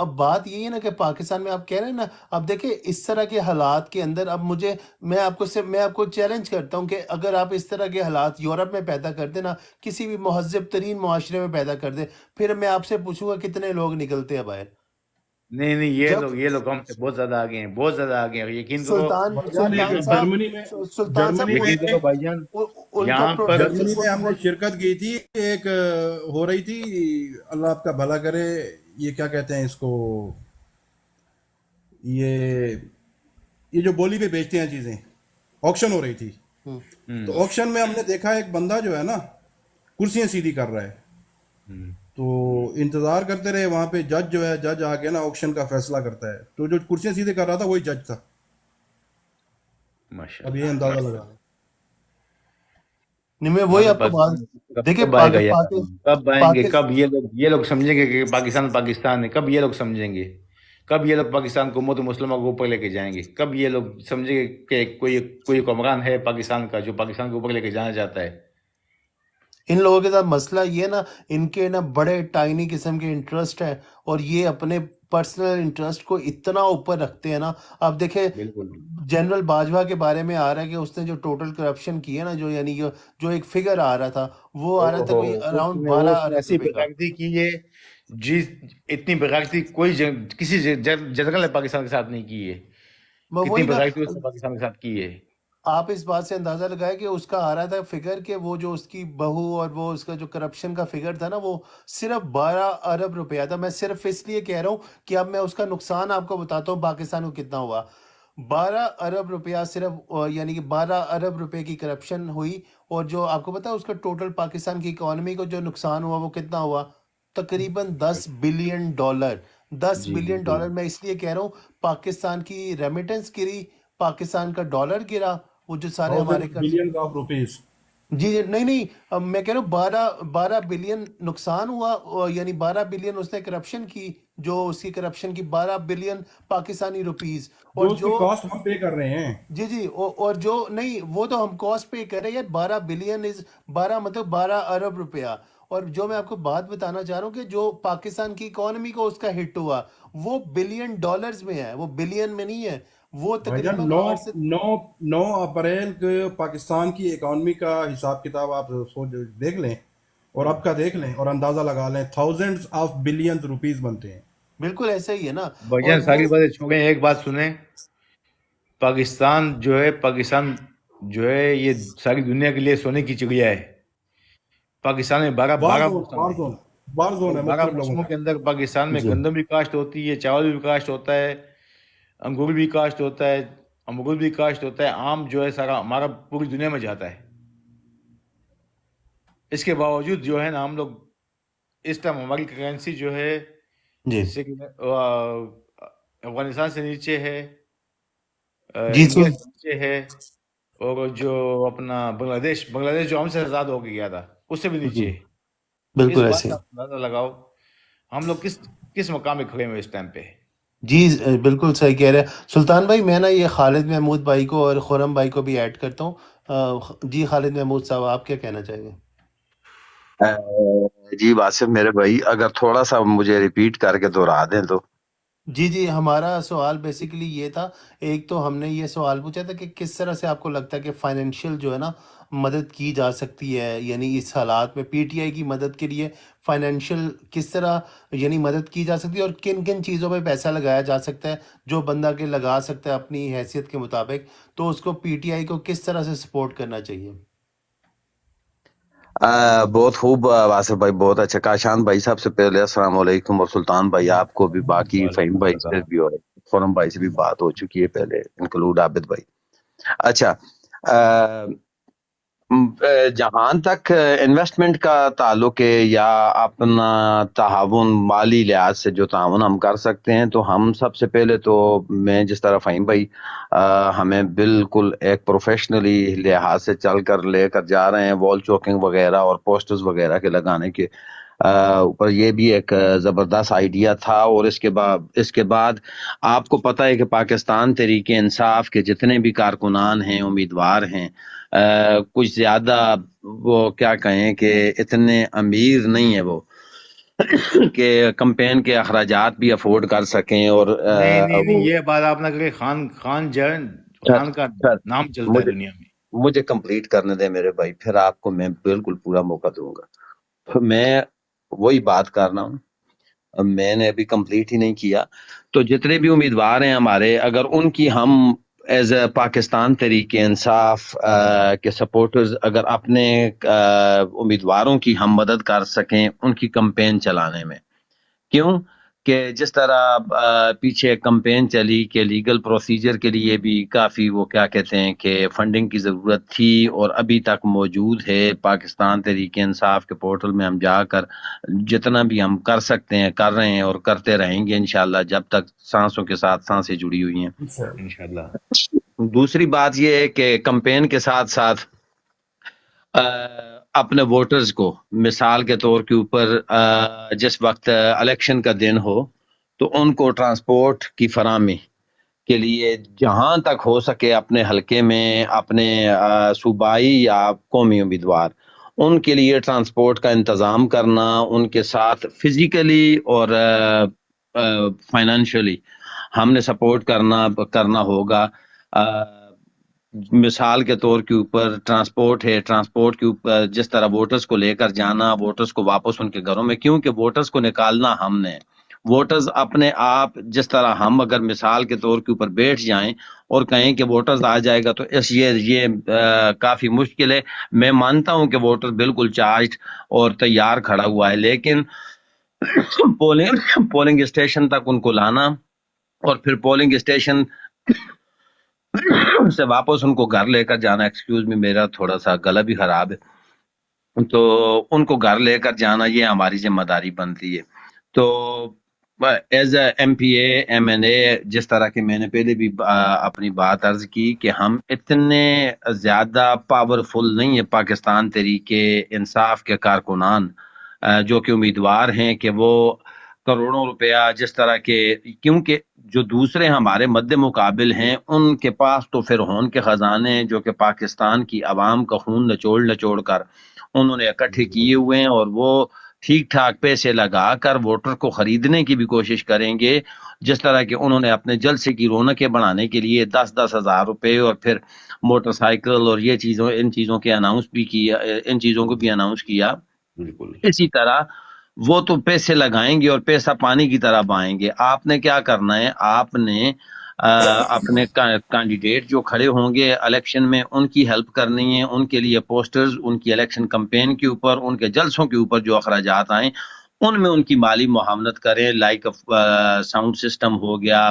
اب بات یہی ہے نا کہ پاکستان میں آپ کہہ رہے ہیں نا، اب دیکھیں اس طرح کے حالات کے اندر اب میں آپ کو چیلنج کرتا ہوں کہ اگر آپ اس طرح کے حالات یورپ میں پیدا کر دیں نا، کسی بھی مہذب ترین معاشرے میں پیدا کر دیں، پھر میں آپ سے پوچھوں گا کتنے لوگ نکلتے ہیں باہر. نہیں نہیں، جب یہ لوگ ہم سے بہت زیادہ آگے ہیں، بہت زیادہ آگے ہیں. یقین کرو بھائی جان ایک سلطان جرمنی میں صاحب، سلطان صاحب جرمنی یقین میں کرو بھائی جان، ان کا یہاں پر پروڈکشن جرمنی میں ہم نے شرکت کی تھی. ایک ہو رہی تھی، اللہ آپ کا بھلا کرے، یہ کیا کہتے ہیں اس کو، یہ جو بولی پہ بیچتے ہیں چیزیں، آکشن ہو رہی تھی. تو آکشن میں ہم نے دیکھا ایک بندہ جو ہے نا کرسیاں سیدھی کر رہا ہے. تو انتظار کرتے رہے وہاں پہ. جج جو ہے، جج آ کے نا آکشن کا فیصلہ کرتا ہے. تو جو کرسیاں سیدھے کر رہا تھا وہی جج تھا. ماشاء اب اللہ. یہ اندازہ لگا لیں. نہیں، میں ہاں وہی تو آپ کو بات پاکستان دیکھیں. کب آئے گا یار؟ کب آئیں گے؟ پاکستان کب یہ لوگ سمجھیں گے کہ پاکستان ہے؟ کب یہ لوگ سمجھیں گے؟ کب یہ لوگ پاکستان کو امت مسلمہ کو اوپر لے کے جائیں گے؟ کب یہ لوگ سمجھیں گے کہ کوئی حکمران ہے پاکستان کا جو پاکستان کو اوپر لے کے جانا چاہتا ہے؟ ان لوگوں کے ساتھ مسئلہ یہ نا، ان کے نا بڑے ٹائنی قسم کے انٹرسٹ ہیں، اور یہ اپنے پرسنل انٹرسٹ کو اتنا اوپر رکھتے ہیں نا. اب دیکھیں بالکل. جنرل باجوہ کے بارے میں آ رہا ہے کہ اس نے جو ٹوٹل کرپشن کی ہے نا، جو یعنی جو ایک فگر آ رہا تھا، وہ آ رہا تھا کوئی اراؤنڈ 12 اس نے ارب ایسی روپے کا. بغاوتی کی ہے جی، اتنی بغاوتی کوئی کسی جنرل نے پاکستان کے ساتھ نہیں کی ہے. کتنی وہی نا، بغاوتی اس نے پاکستان کے ساتھ کی ہے. آپ اس بات سے اندازہ لگائے کہ اس کا آ رہا تھا فگر کہ وہ جو اس کی بہو اور وہ اس کا جو کرپشن کا فگر تھا نا، وہ صرف 12 ارب روپیہ تھا. میں صرف اس لیے کہہ رہا ہوں کہ اب میں اس کا نقصان آپ کو بتاتا ہوں پاکستان کو کتنا ہوا. 12 ارب روپیہ صرف یعنی کہ 12 ارب روپے کی کرپشن ہوئی. اور جو آپ کو پتا ہے اس کا ٹوٹل پاکستان کی اکانومی کو جو نقصان ہوا وہ کتنا ہوا؟ تقریباً $10 بلین. دس جی بلین بالکل. ڈالر میں اس لیے کہہ رہا ہوں پاکستان کی ریمیٹنس گری، پاکستان کا ڈالر گرا، وہ جو سارے ہمارے 1000 billion آف روپیز. جی نہیں نہیں، اب میں کہہ رہا ہوں 12 بلین نقصان ہوا، یعنی 12 بلین اس نے کرپشن کی، جو اس کی کرپشن کی 12 بلین پاکستانی روپیز. اور جو اس کی جو کاسٹ ہم پے کر رہے ہیں. جی اور جو نہیں، وہ تو ہم کاسٹ پے کر رہے ہیں. 12 بلین از 12 مطلب 12 ارب روپیہ. اور جو میں آپ کو بات بتانا چاہ رہا ہوں کہ جو پاکستان کی اکانومی کو اس کا ہٹ ہوا، وہ بلین ڈالرز میں ہے، وہ بلین میں نہیں ہے. وہ بھائی جان تقریباً 9 اپریل کے پاکستان کی اکانومی کا حساب کتاب آپ سوچ دیکھ لیں اور اب کا دیکھ لیں اور اندازہ لگا لیں. تھاؤزینڈز آف بلینز روپیز بنتے ہیں. بالکل ایسا ہی ہے نا. بھائی اور جان وہ ساری باتیں چھوڑیں، ایک بات سنیں. پاکستان جو ہے یہ ساری دنیا کے لیے سونے کی چڑیا ہے. پاکستان میں بارہ وار بارہ زون موسم وار ہے، زون وار اور زون ہے 12 مختلف لوگوں موسموں کا. کے اندر پاکستان میں جی گندم بھی کاشت ہوتی ہے، چاول بھی کاشت ہوتا ہے، انگور بھی کاشت ہوتا ہے، امرود بھی کاشت ہوتا ہے. آم جو ہے سارا ہمارا پوری دنیا میں جاتا ہے. اس کے باوجود جو ہے نا ہم لوگ اس ٹائم ہماری کرنسی جو ہے جی افغانستان سے نیچے ہے، جی انڈیا سے نیچے ہے، اور جو اپنا بنگلہ دیش جو ہم سے آزاد ہو کے گیا تھا اس سے بھی جی نیچے ہے. اس بالکل بات ایسے کا ہی. آپ اندازہ لگاؤ ہم لوگ کس مقام میں کھڑے ہوئے اس ٹائم پہ. جی بالکل صحیح کہہ رہے ہیں سلطان بھائی. میں نا یہ خالد محمود بھائی کو اور خرم بھائی کو بھی ایڈ کرتا ہوں. جی خالد محمود صاحب، آپ کیا کہنا چاہیں گے؟ جی باسف میرے بھائی، اگر تھوڑا سا مجھے ریپیٹ کر کے دہرا دیں تو. جی ہمارا سوال بیسیکلی یہ تھا. ایک تو ہم نے یہ سوال پوچھا تھا کہ کس طرح سے آپ کو لگتا ہے کہ فائنینشیل جو ہے نا مدد کی جا سکتی ہے، یعنی اس حالات میں پی ٹی آئی کی مدد کے لیے فائنینشیل کس طرح یعنی مدد کی جا سکتی ہے، اور کن کن چیزوں پہ پیسہ لگایا جا سکتا ہے جو بندہ کے لگا سکتا ہے اپنی حیثیت کے مطابق. تو اس کو پی ٹی آئی کو کس طرح سے سپورٹ کرنا چاہیے؟ بہت خوب واسف بھائی، بہت اچھا. کاشان بھائی سب سے پہلے السلام علیکم، اور سلطان بھائی آپ کو بھی، باقی فہیم وعلیکم بھائی سے السلام. بھی اور فورم بھائی سے بھی بات ہو چکی ہے پہلے، انکلوڈ عابد بھائی. اچھا، جہاں تک انویسٹمنٹ کا تعلق ہے یا اپنا تعاون، مالی لحاظ سے جو تعاون ہم کر سکتے ہیں، تو ہم سب سے پہلے تو میں جس طرح فہیم بھائی ہمیں بالکل ایک پروفیشنلی لحاظ سے چل کر لے کر جا رہے ہیں، وال چوکنگ وغیرہ اور پوسٹرز وغیرہ کے لگانے کے اوپر، یہ بھی ایک زبردست آئیڈیا تھا. اور اس کے بعد آپ کو پتہ ہے کہ پاکستان تحریک انصاف کے جتنے بھی کارکنان ہیں، امیدوار ہیں، کچھ زیادہ وہ کیا کہیں کہ اتنے امیر نہیں ہے وہ. کہ کمپین کے اخراجات بھی افورڈ کر سکیں اور نہیں وہ یہ بات آپ نہ کریں. خان جو ہے سر خان کا سر نام چلتا ہے مجھے دنیا میں. مجھے کمپلیٹ کرنے دیں میرے بھائی، پھر آپ کو میں بالکل پورا موقع دوں گا. تو میں وہی بات کر رہا ہوں، میں نے ابھی کمپلیٹ ہی نہیں کیا. تو جتنے بھی امیدوار ہیں ہمارے، اگر ان کی ہم ایز اے پاکستان تحریک انصاف کے سپورٹرز اگر اپنے امیدواروں کی ہم مدد کر سکیں ان کی کمپین چلانے میں، کیوں کہ جس طرح پیچھے کمپین چلی کہ لیگل پروسیجر کے لیے بھی کافی وہ کیا کہتے ہیں کہ فنڈنگ کی ضرورت تھی، اور ابھی تک موجود ہے. پاکستان تحریک انصاف کے پورٹل میں ہم جا کر جتنا بھی ہم کر سکتے ہیں کر رہے ہیں اور کرتے رہیں گے انشاءاللہ جب تک سانسوں کے ساتھ سانسیں جڑی ہوئی ہیں. انشاءاللہ. دوسری بات یہ ہے کہ کمپین کے ساتھ ساتھ اپنے ووٹرز کو مثال کے طور کے اوپر جس وقت الیکشن کا دن ہو تو ان کو ٹرانسپورٹ کی فراہمی کے لیے جہاں تک ہو سکے اپنے حلقے میں اپنے صوبائی یا قومی امیدوار ان کے لیے ٹرانسپورٹ کا انتظام کرنا، ان کے ساتھ فزیکلی اور فائنینشلی ہم نے سپورٹ کرنا ہوگا. مثال کے طور کے اوپر ٹرانسپورٹ ہے، ٹرانسپورٹ کے اوپر جس طرح ووٹرز کو لے کر جانا، ووٹرز کو واپس ان کے گھروں میں، کیونکہ ووٹرز کو نکالنا ہم نے. ووٹرز اپنے آپ جس طرح ہم اگر مثال کے طور کے اوپر بیٹھ جائیں اور کہیں کہ ووٹرز آ جائے گا تو یہ کافی مشکل ہے. میں مانتا ہوں کہ ووٹر بالکل چارجڈ اور تیار کھڑا ہوا ہے، لیکن پولنگ اسٹیشن تک ان کو لانا اور پھر پولنگ اسٹیشن سے واپس ان کو گھر لے کر جانا، ایکسکیوز میں میرا تھوڑا سا گلا بھی خراب ہے، تو ان کو گھر لے کر جانا یہ ہماری ذمہ داری بنتی ہے. تو as A M P A M N A جس طرح کہ میں نے پہلے بھی اپنی بات عرض کی کہ ہم اتنے زیادہ پاورفل نہیں ہیں پاکستان تحریک انصاف کے کارکنان جو کہ امیدوار ہیں کہ وہ کروڑوں روپیہ جس طرح کے، کیونکہ جو دوسرے ہمارے مد مقابل ہیں ان کے پاس تو فرعون کے خزانے ہیں جو کہ پاکستان کی عوام کا خون نچوڑ کر انہوں نے اکٹھے کیے ہوئے ہیں، اور وہ ٹھیک ٹھاک پیسے لگا کر ووٹر کو خریدنے کی بھی کوشش کریں گے. جس طرح کہ انہوں نے اپنے جلسے کی رونقیں بڑھانے کے لیے 10,000 روپے اور پھر موٹر سائیکل اور یہ چیزوں ان چیزوں کے اناؤنس بھی کیا، ان چیزوں کو بھی اناؤنس کیا. بالکل. اسی طرح وہ تو پیسے لگائیں گے اور پیسہ پانی کی طرح بہائیں گے. آپ نے کیا کرنا ہے، آپ نے اپنے کینڈیڈیٹ جو کھڑے ہوں گے الیکشن میں ان کی ہیلپ کرنی ہے، ان کے لیے پوسٹرز، ان کی الیکشن کمپین کے اوپر، ان کے جلسوں کے اوپر جو اخراجات آئیں ان میں ان کی مالی معاونت کریں. لائک ساؤنڈ سسٹم ہو گیا،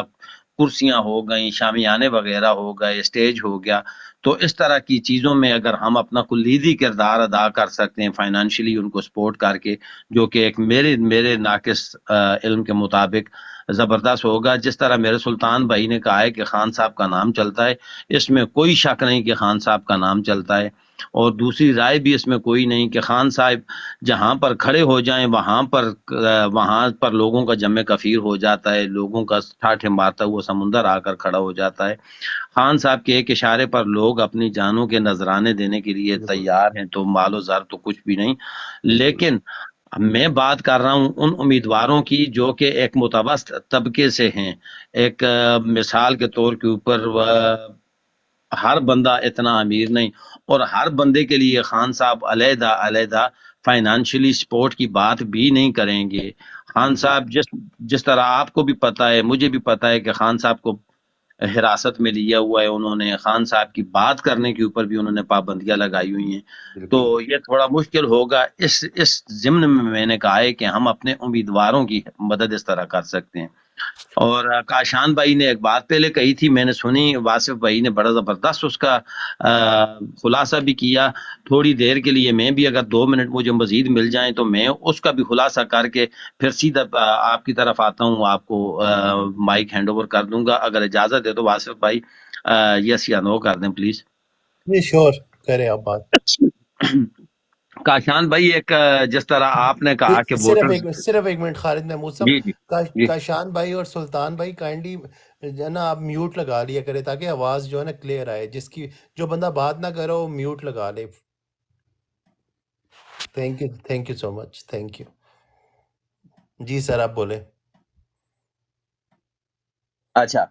کرسیاں ہو گئیں، شامیانے وغیرہ ہو گئے، اسٹیج ہو گیا. تو اس طرح کی چیزوں میں اگر ہم اپنا کلیدی کردار ادا کر سکتے ہیں فائنینشلی ان کو سپورٹ کر کے، جو کہ ایک میرے ناقص علم کے مطابق زبردست ہوگا. جس طرح میرے سلطان بھائی نے کہا ہے کہ خان صاحب کا نام چلتا ہے، اس میں کوئی شک نہیں کہ خان صاحب کا نام چلتا ہے، اور دوسری رائے بھی اس میں کوئی نہیں کہ خان صاحب جہاں پر کھڑے ہو جائیں وہاں پر لوگوں کا جمع کثیر ہو جاتا ہے، لوگوں کا ٹھاٹھے مارتا ہوا سمندر آ کر کھڑا ہو جاتا ہے. خان صاحب کے ایک اشارے پر لوگ اپنی جانوں کے نذرانے دینے کے لیے بالکل تیار ہیں، تو مال و زر تو کچھ بھی نہیں. بالکل. لیکن میں بات کر رہا ہوں ان امیدواروں کی جو کہ ایک متوسط طبقے سے ہیں. ایک مثال کے طور کے اوپر ہر بندہ اتنا امیر نہیں، اور ہر بندے کے لیے خان صاحب علیحدہ فائنانشلی سپورٹ کی بات بھی نہیں کریں گے. خان صاحب جس طرح آپ کو بھی پتا ہے، مجھے بھی پتا ہے کہ خان صاحب کو حراست میں لیا ہوا ہے انہوں نے، خان صاحب کی بات کرنے کے اوپر بھی انہوں نے پابندیاں لگائی ہوئی ہیں. تو بالکل. یہ تھوڑا مشکل ہوگا. اس ضمن میں نے کہا ہے کہ ہم اپنے امیدواروں کی مدد اس طرح کر سکتے ہیں. اور کاشان بھائی نے ایک بات پہلے کہی تھی، میں نے سنی، واصف بھائی نے بڑا زبردست اس کا خلاصہ بھی کیا. تھوڑی دیر کے لیے میں بھی اگر 2 منٹ مجھے مزید مل جائیں تو میں اس کا بھی خلاصہ کر کے پھر سیدھا آپ کی طرف آتا ہوں، آپ کو مائک ہینڈ اوور کر دوں گا. اگر اجازت ہے تو واصف بھائی یس یا نو کر دیں پلیز. جی شور کریں آپ بات. کاشان بھائی ایک جس طرح آپ نے کہا کہ صرف ایک منٹ خالد محمود صاحب. جی جی جی کاشان بھائی اور سلطان بھائی کائنڈلی جو ہے نا آپ میوٹ لگا لیا کرے تاکہ آواز جو ہے نا کلیئر آئے. جو بندہ بات نہ کرو وہ میوٹ لگا لے. Thank you so much. Thank you. جی سر آپ بولے. اچھا،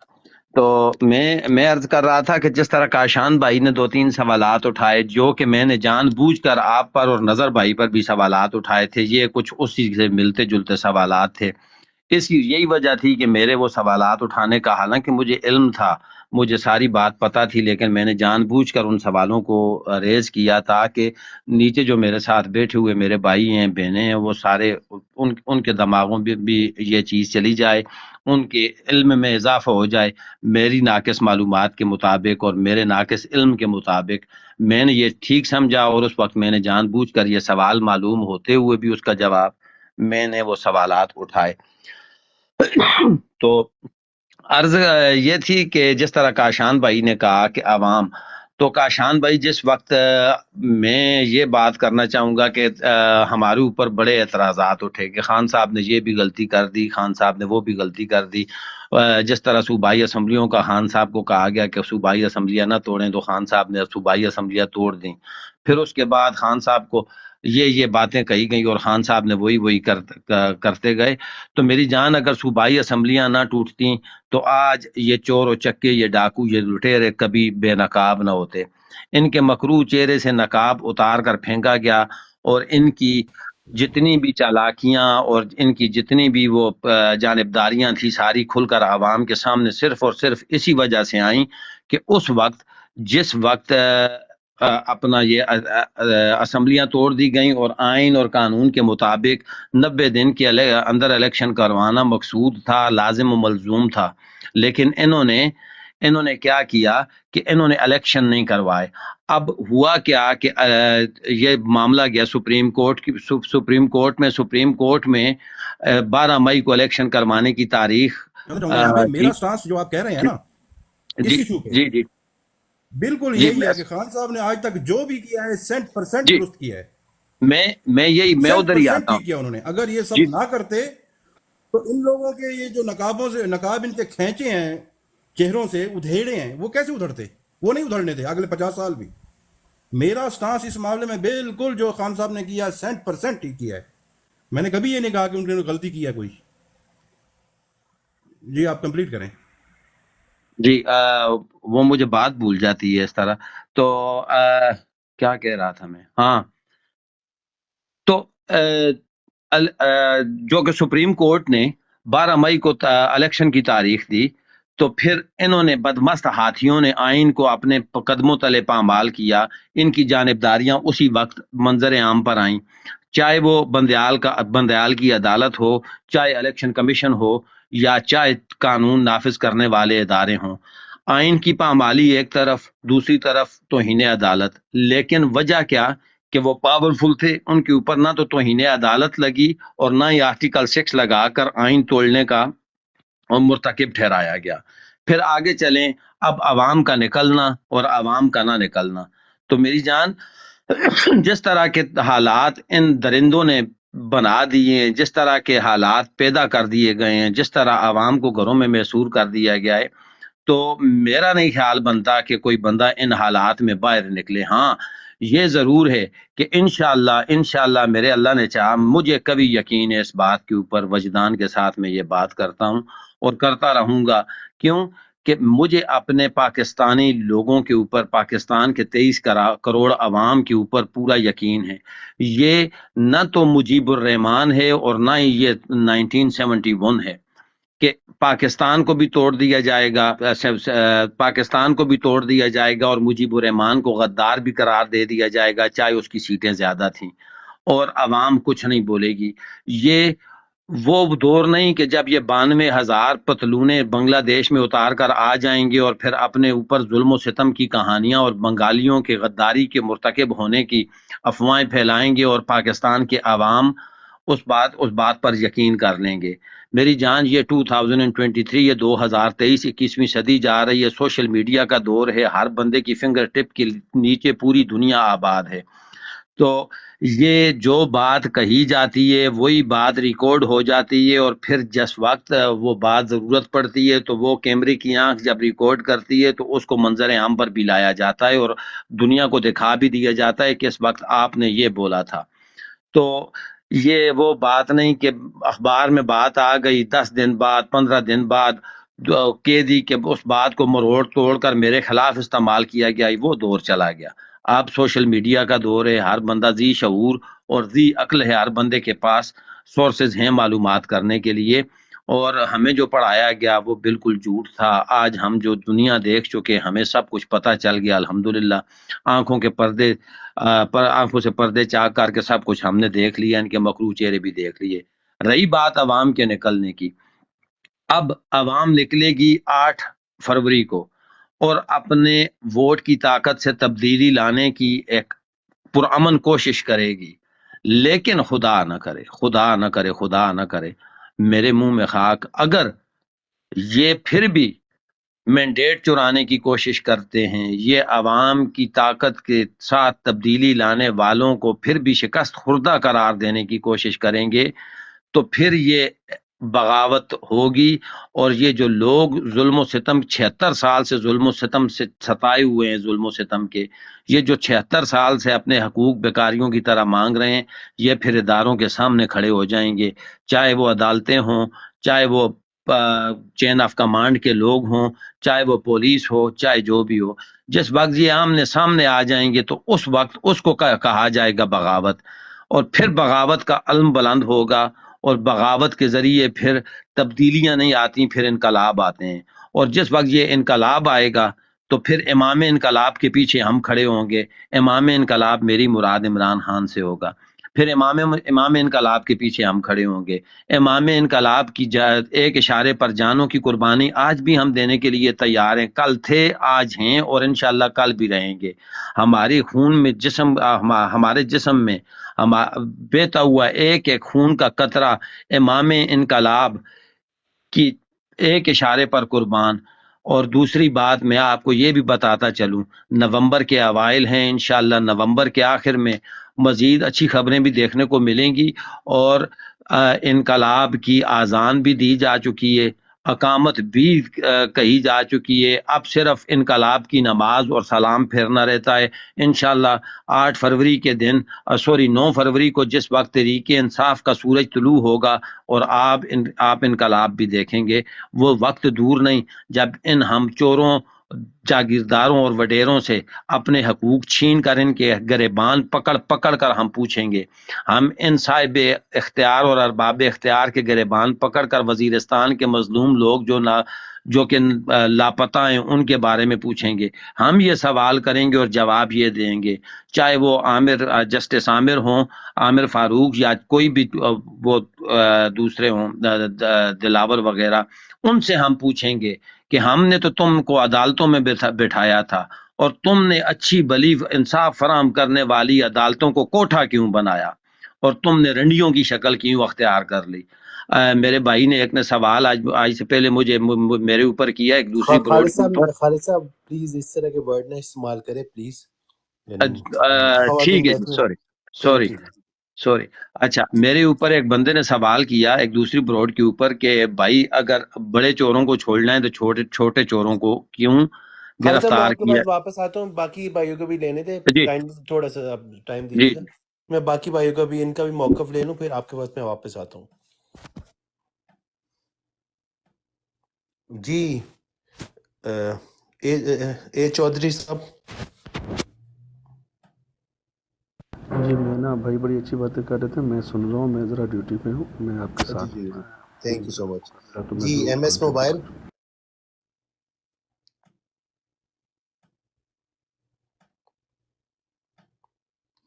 تو میں عرض کر رہا تھا کہ جس طرح کاشان بھائی نے 2-3 سوالات اٹھائے جو کہ میں نے جان بوجھ کر آپ پر اور نظر بھائی پر بھی سوالات اٹھائے تھے، یہ کچھ اسی سے ملتے جلتے سوالات تھے. یہی وجہ تھی کہ میرے وہ سوالات اٹھانے کا، حالانکہ مجھے علم تھا، مجھے ساری بات پتہ تھی، لیکن میں نے جان بوجھ کر ان سوالوں کو ریز کیا تاکہ نیچے جو میرے ساتھ بیٹھے ہوئے میرے بھائی ہیں، بہنیں ہیں، وہ سارے ان کے دماغوں میں بھی یہ چیز چلی جائے، ان کے علم میں اضافہ ہو جائے. میری ناقص معلومات کے مطابق اور میرے ناقص علم کے مطابق میں نے یہ ٹھیک سمجھا، اور اس وقت میں نے جان بوجھ کر یہ سوال معلوم ہوتے ہوئے بھی اس کا جواب میں نے وہ سوالات اٹھائے. تو عرض یہ تھی کہ جس طرح کاشان بھائی نے کہا کہ عوام، تو کاشان بھائی جس وقت میں یہ بات کرنا چاہوں گا کہ ہمارے اوپر بڑے اعتراضات اٹھے کہ خان صاحب نے یہ بھی غلطی کر دی، خان صاحب نے وہ بھی غلطی کر دی. جس طرح صوبائی اسمبلیوں کا خان صاحب کو کہا گیا کہ صوبائی اسمبلیاں نہ توڑیں، تو خان صاحب نے صوبائی اسمبلیاں توڑ دیں. پھر اس کے بعد خان صاحب کو یہ باتیں کہی گئی اور خان صاحب نے وہی کرتے گئے. تو میری جان، اگر صوبائی اسمبلیاں نہ ٹوٹتی تو آج یہ چور و چکے، یہ ڈاکو، یہ لٹیرے کبھی بے نقاب نہ ہوتے. ان کے مکروہ چہرے سے نقاب اتار کر پھینکا گیا، اور ان کی جتنی بھی چالاکیاں اور ان کی جتنی بھی وہ جانبداریاں تھیں، ساری کھل کر عوام کے سامنے صرف اور صرف اسی وجہ سے آئیں کہ اس وقت جس وقت اپنا یہ اسمبلیاں توڑ دی گئیں اور آئین اور قانون کے مطابق 90 دن کے اندر الیکشن کروانا مقصود تھا، لازم و ملزوم تھا. لیکن انہوں نے کیا کیا کہ انہوں نے الیکشن نہیں کروائے. اب ہوا کیا کہ یہ معاملہ گیا سپریم کورٹ میں 12 مئی کو الیکشن کروانے کی تاریخ. میرا سٹانس جو آپ کہہ رہے ہیں نا اس جی ایشو پہ، جی جی بالکل جی یہی ہے کہ خان صاحب نے آج تک جو بھی کیا ہے 100% جی درست کیا ہے، میں ادھر ہی 100% آتا ٹھیک ہوں. کیا انہوں نے. اگر یہ جی سب نہ کرتے تو ان لوگوں کے یہ جو نقاب ان کے کھینچے ہیں چہروں سے، ادھیڑے ہیں، وہ کیسے ادھڑتے؟ وہ نہیں ادھڑنے تھے اگلے 50 سال بھی. میرا سٹانس اس معاملے میں بالکل جو خان صاحب نے کیا 100% ٹھیک کیا ہے. میں نے کبھی یہ نہیں کہا کہ ان نے غلطی کیا کوئی. جی آپ کمپلیٹ کریں. جی وہ مجھے بات بھول جاتی ہے اس طرح. تو کیا کہہ رہا تھا میں؟ ہاں، تو جو کہ سپریم کورٹ نے 12 مئی کو الیکشن کی تاریخ دی، تو پھر انہوں نے بدمست ہاتھیوں نے آئین کو اپنے قدموں تلے پامال کیا. ان کی جانبداریاں اسی وقت منظر عام پر آئیں، چاہے وہ بندیال کی عدالت ہو، چاہے الیکشن کمیشن ہو، یا چاہے قانون نافذ کرنے والے ادارے ہوں. آئین کی پامالی ایک طرف، دوسری طرف توہین عدالت. لیکن وجہ کیا کہ وہ پاورفل تھے، ان کے اوپر نہ تو توہین عدالت لگی اور نہ ہی آرٹیکل 6 لگا کر آئین توڑنے کا مرتکب ٹھہرایا گیا. پھر آگے چلیں، اب عوام کا نکلنا اور عوام کا نہ نکلنا. تو میری جان، جس طرح کے حالات ان درندوں نے بنا دیے ہیں، جس طرح کے حالات پیدا کر دیے گئے ہیں، جس طرح عوام کو گھروں میں محصور کر دیا گیا ہے، تو میرا نہیں خیال بنتا کہ کوئی بندہ ان حالات میں باہر نکلے. ہاں، یہ ضرور ہے کہ انشاءاللہ میرے اللہ نے چاہا، مجھے کبھی یقین ہے اس بات کے اوپر، وجدان کے ساتھ میں یہ بات کرتا ہوں اور کرتا رہوں گا. کیوں کہ مجھے اپنے پاکستانی لوگوں کے اوپر، پاکستان کے 23 کروڑ عوام کے اوپر پورا یقین ہے. یہ نہ تو مجیب الرحمان ہے اور نہ ہی یہ 1971 ہے کہ پاکستان کو بھی توڑ دیا جائے گا، پاکستان کو بھی توڑ دیا جائے گا اور مجیب الرحمان کو غدار بھی قرار دے دیا جائے گا، چاہے اس کی سیٹیں زیادہ تھیں، اور عوام کچھ نہیں بولے گی. یہ وہ دور نہیں کہ جب یہ 92,000 پتلونے بنگلہ دیش میں اتار کر آ جائیں گے اور پھر اپنے اوپر ظلم و ستم کی کہانیاں اور بنگالیوں کے غداری کے مرتکب ہونے کی افواہیں پھیلائیں گے اور پاکستان کے عوام اس بات پر یقین کر لیں گے. میری جان، یہ 2023، یہ 2023 21ویں صدی جا رہی ہے. سوشل میڈیا کا دور ہے، ہر بندے کی فنگر ٹپ کے نیچے پوری دنیا آباد ہے. تو یہ جو بات کہی جاتی ہے وہی بات ریکارڈ ہو جاتی ہے، اور پھر جس وقت وہ بات ضرورت پڑتی ہے تو وہ کیمرے کی آنکھ جب ریکارڈ کرتی ہے تو اس کو منظر عام پر بھی لایا جاتا ہے اور دنیا کو دکھا بھی دیا جاتا ہے کہ اس وقت آپ نے یہ بولا تھا. تو یہ وہ بات نہیں کہ اخبار میں بات آ گئی 10 دن بعد 15 دن بعد کہہ دی کہ اس بات کو مروڑ توڑ کر میرے خلاف استعمال کیا گیا، وہ دور چلا گیا۔ اب سوشل میڈیا کا دور ہے، ہر بندہ ذی شعور اور ذی عقل ہے، ہر بندے کے پاس سورسز ہیں معلومات کرنے کے لیے، اور ہمیں جو پڑھایا گیا وہ بالکل جھوٹ تھا۔ آج ہم جو دنیا دیکھ چکے، ہمیں سب کچھ پتہ چل گیا الحمدللہ۔ آنکھوں کے پردے پر آنکھوں سے پردے چاک کر کے سب کچھ ہم نے دیکھ لیا، ان کے مکروہ چہرے بھی دیکھ لیے۔ رہی بات عوام کے نکلنے کی، اب عوام نکلے گی 8 فروری کو اور اپنے ووٹ کی طاقت سے تبدیلی لانے کی ایک پرامن کوشش کرے گی، لیکن خدا نہ کرے، خدا نہ کرے، خدا نہ کرے، میرے منہ میں خاک، اگر یہ پھر بھی مینڈیٹ چرانے کی کوشش کرتے ہیں، یہ عوام کی طاقت کے ساتھ تبدیلی لانے والوں کو پھر بھی شکست خوردہ قرار دینے کی کوشش کریں گے، تو پھر یہ بغاوت ہوگی، اور یہ جو لوگ ظلم و ستم 76 سال سے ظلم و ستم سے ستائے ہوئے ہیں، ظلم و ستم کے، یہ جو 76 سال سے اپنے حقوق بیکاریوں کی طرح مانگ رہے ہیں، یہ پھر اداروں کے سامنے کھڑے ہو جائیں گے، چاہے وہ عدالتیں ہوں، چاہے وہ چین آف کمانڈ کے لوگ ہوں، چاہے وہ پولیس ہو، چاہے جو بھی ہو۔ جس وقت یہ آمنے سامنے آ جائیں گے تو اس وقت اس کو کہا جائے گا بغاوت، اور پھر بغاوت کا علم بلند ہوگا، اور بغاوت کے ذریعے پھر تبدیلیاں نہیں آتی، پھر انقلاب آتے ہیں، اور جس وقت یہ انقلاب آئے گا تو پھر امام انقلاب کے پیچھے ہم کھڑے ہوں گے۔ امام انقلاب میری مراد عمران خان سے ہوگا، پھر امام انقلاب کے پیچھے ہم کھڑے ہوں گے۔ امام انقلاب کی ایک اشارے پر جانوں کی قربانی آج بھی ہم دینے کے لیے تیار ہیں، کل تھے، آج ہیں، اور انشاءاللہ کل بھی رہیں گے۔ ہماری خون میں ہمارے جسم میں بہتا ہوا ایک ایک خون کا قطرہ امام انقلاب کی ایک اشارے پر قربان۔ اور دوسری بات میں آپ کو یہ بھی بتاتا چلوں، نومبر کے اوائل ہیں، انشاءاللہ نومبر کے آخر میں مزید اچھی خبریں بھی دیکھنے کو ملیں گی، اور انقلاب کی آذان بھی دی جا چکی ہے، اقامت بھی کہی جا چکی ہے، اب صرف انقلاب کی نماز اور سلام پھیرنا رہتا ہے۔ انشاءاللہ 8 فروری کے دن 9 فروری کو جس وقت تحریک انصاف کا سورج طلوع ہوگا اور آپ انقلاب بھی دیکھیں گے، وہ وقت دور نہیں جب ان ہم چوروں، جاگیرداروں اور وڈیروں سے اپنے حقوق چھین کر ان کے گریبان پکڑ پکڑ کر ہم پوچھیں گے۔ ہم ان صاحب اختیار اور ارباب اختیار کے گریبان پکڑ کر وزیرستان کے مظلوم لوگ جو کہ لاپتہ ہیں ان کے بارے میں پوچھیں گے، ہم یہ سوال کریں گے اور جواب یہ دیں گے، چاہے وہ جسٹس عامر ہوں، عامر فاروق، یا کوئی بھی وہ دوسرے ہوں، دلاور وغیرہ، ان سے ہم پوچھیں گے کہ ہم نے تو تم کو عدالتوں میں بٹھایا تھا، اور تم نے اچھی بلی انصاف فراہم کرنے والی عدالتوں کو کوٹھا کیوں بنایا، اور تم نے رنڈیوں کی شکل کیوں اختیار کر لی۔ میرے بھائی نے ایک نے سوال آج سے پہلے میرے اوپر کیا، ایک دوسری خالد کے اوپر۔ صاحب پلیز اس طرح کے ورڈ نہ استعمال کرے پلیز، ٹھیک خواتین ہے بیٹھی جی، ہیں۔ Sorry thank you. سوری۔ اچھا، میرے اوپر ایک بندے نے سوال کیا ایک دوسری بروڈ کے اوپر کہ بھائی اگر بڑے چوروں کو چھوڑنا ہے تو چھوٹے چوروں کو کیوں خالد صاحب میں گرفتار آپ کے کیا؟ پاس واپس آتا ہوں، باقی بھائیوں کو بھی لینے دیں، جی کائنڈلی تھوڑا سا آپ ٹائم جی دیجیے گا، میں باقی بھائیوں کا بھی ان کا بھی موقف لے لوں، پھر آپ کے پاس میں واپس آتا ہوں۔ جی اے چودھری صاحب۔ جی میں نا بھائی بڑی اچھی باتیں کر رہے تھے، میں سن رہا ہوں، میں ذرا ڈیوٹی پہ ہوں، میں آپ کے جی ساتھ جی ہوں، جی، تھینک یو سو مچ۔ تو میں جی ضرور ایم ایس کنٹینیو موبائل، کروں۔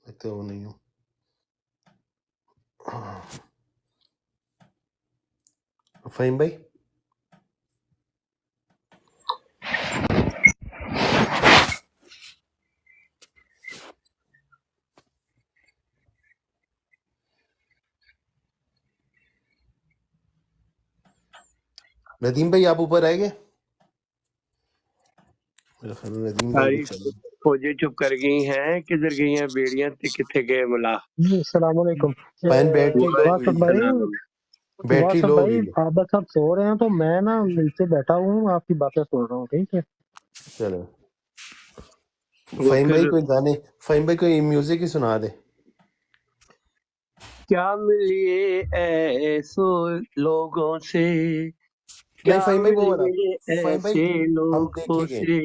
میں تو وہ نہیں ہوں۔ فہیم بھائی، ندیم بھائی آپ اوپر آئے گے؟ میرا خیال ہے ندیم بھائی بھی ساری چلے۔ فوجیں چپ کر گئی ہیں، کدھر گئی ہیں بیڑیاں تے کتنے گئے ملا؟ جی السلام علیکم۔ پین بیٹری لو ہوئی واسف ہے، بھائی، وعلیکم بیٹری واسف لو بھائی ہوگی ہے۔ آپ بس اب سو رہے ہیں تو میں نا نیچے بیٹھا ہوں، آپ کی باتیں سن رہا ہوں، ٹھیک ہے؟ چلو وہ فہیم پھر بھائی کوئی گانے، فہیم بھائی کوئی میوزک ہی سنا دے۔ کیا ملیے ایسو لوگوں سے، نہیں کیا فہیم بھائی وہ والا ملیے فہیم بھائی ایسے ہم لوگوں دیکھیں گے، سے.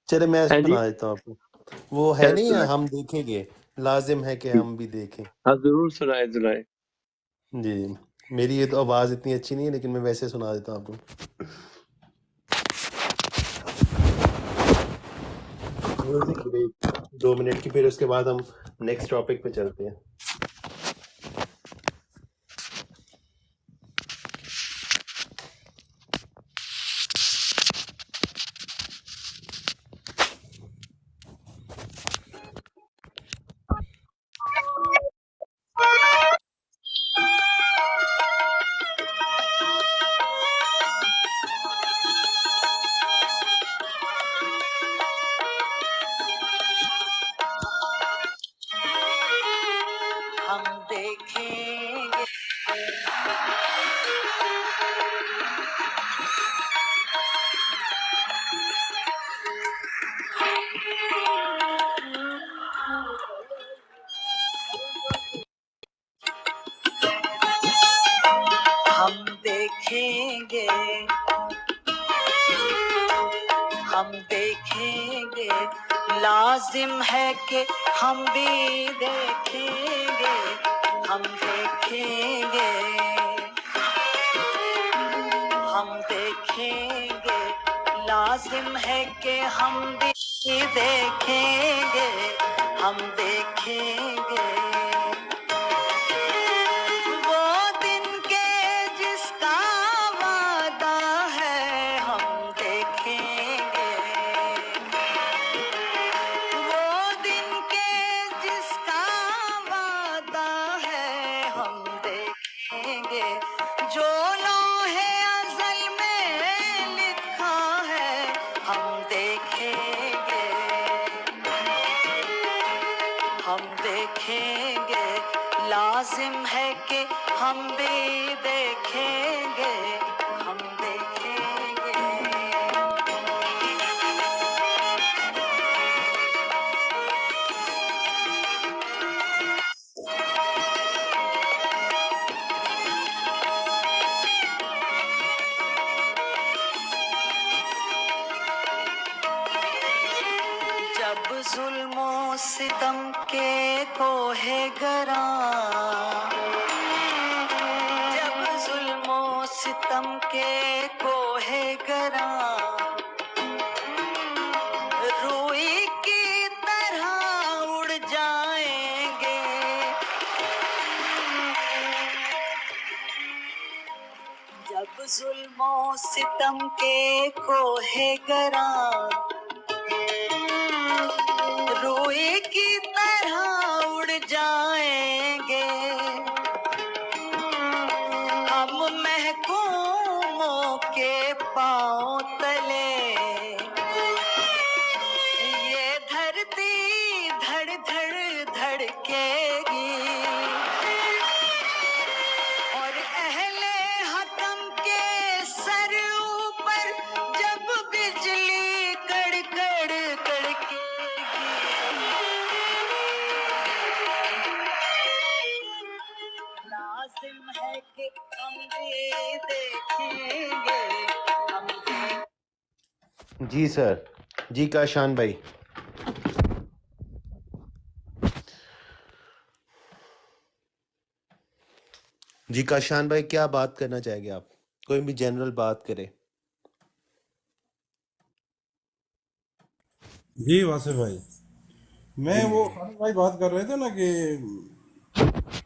چلے میں ہاں جی، سنا دیتا ہوں آپ کو، وہ ہے چلو نہیں سنائیں. ہم دیکھیں گے، لازم ہے کہ ہم بھی دیکھیں. ہاں ضرور سنائیں سنائیں. جی میری یہ تو آواز اتنی اچھی نہیں ہے لیکن میں ویسے سنا دیتا ہوں آپ کو. میوزک بریک 2 منٹ کی، پھر اس کے بعد ہم نیکسٹ ٹاپک پہ چلتے ہیں. ہم دیکھیں گے ہم دیکھیں گے ہم دیکھیں گے، لازم ہے کہ ہم بھی دیکھیں گے. ہم دیکھیں گے ہم دیکھیں گے، لازم ہے کہ ہم بھی دیکھیں گے. ہم دیکھیں گے وہ دن کے جس کا وعدہ ہے، ہم دیکھیں گے وہ دن کے جس کا وعدہ ہے، ہم دیکھیں گے جو لوحے ازل میں لکھا ہے. ہم دیکھیں گے ہم دیکھیں گے، لازم ہے کہ ہم بھی دیکھیں گے. ہم دیکھیں گے جب ظلم و ستم کے کوہ گراں، جب ظلم و ستم کے کوہ گراں روئی کی طرح اڑ جائیں گے. جب ظلم و ستم کے کوہ گراں روئی کی طرح اڑ جائیں گے، ہم محکوموں کے پاؤں تلے یہ دھرتی دھڑ دھڑ دھڑکے گی، اور اہل حکم کے سر اوپر جب بجلی کڑ کڑ کڑکے گی، لازم ہے کہ ہم بھی دیکھیں گے. ہم جی سر، جی کاشان بھائی. جی کاشان بھائی کیا بات کرنا چاہیں گے آپ؟ کوئی بھی جنرل بات کرے. جی واصف بھائی، میں جی وہ خالد بھائی بات کر رہے تھے نا کہ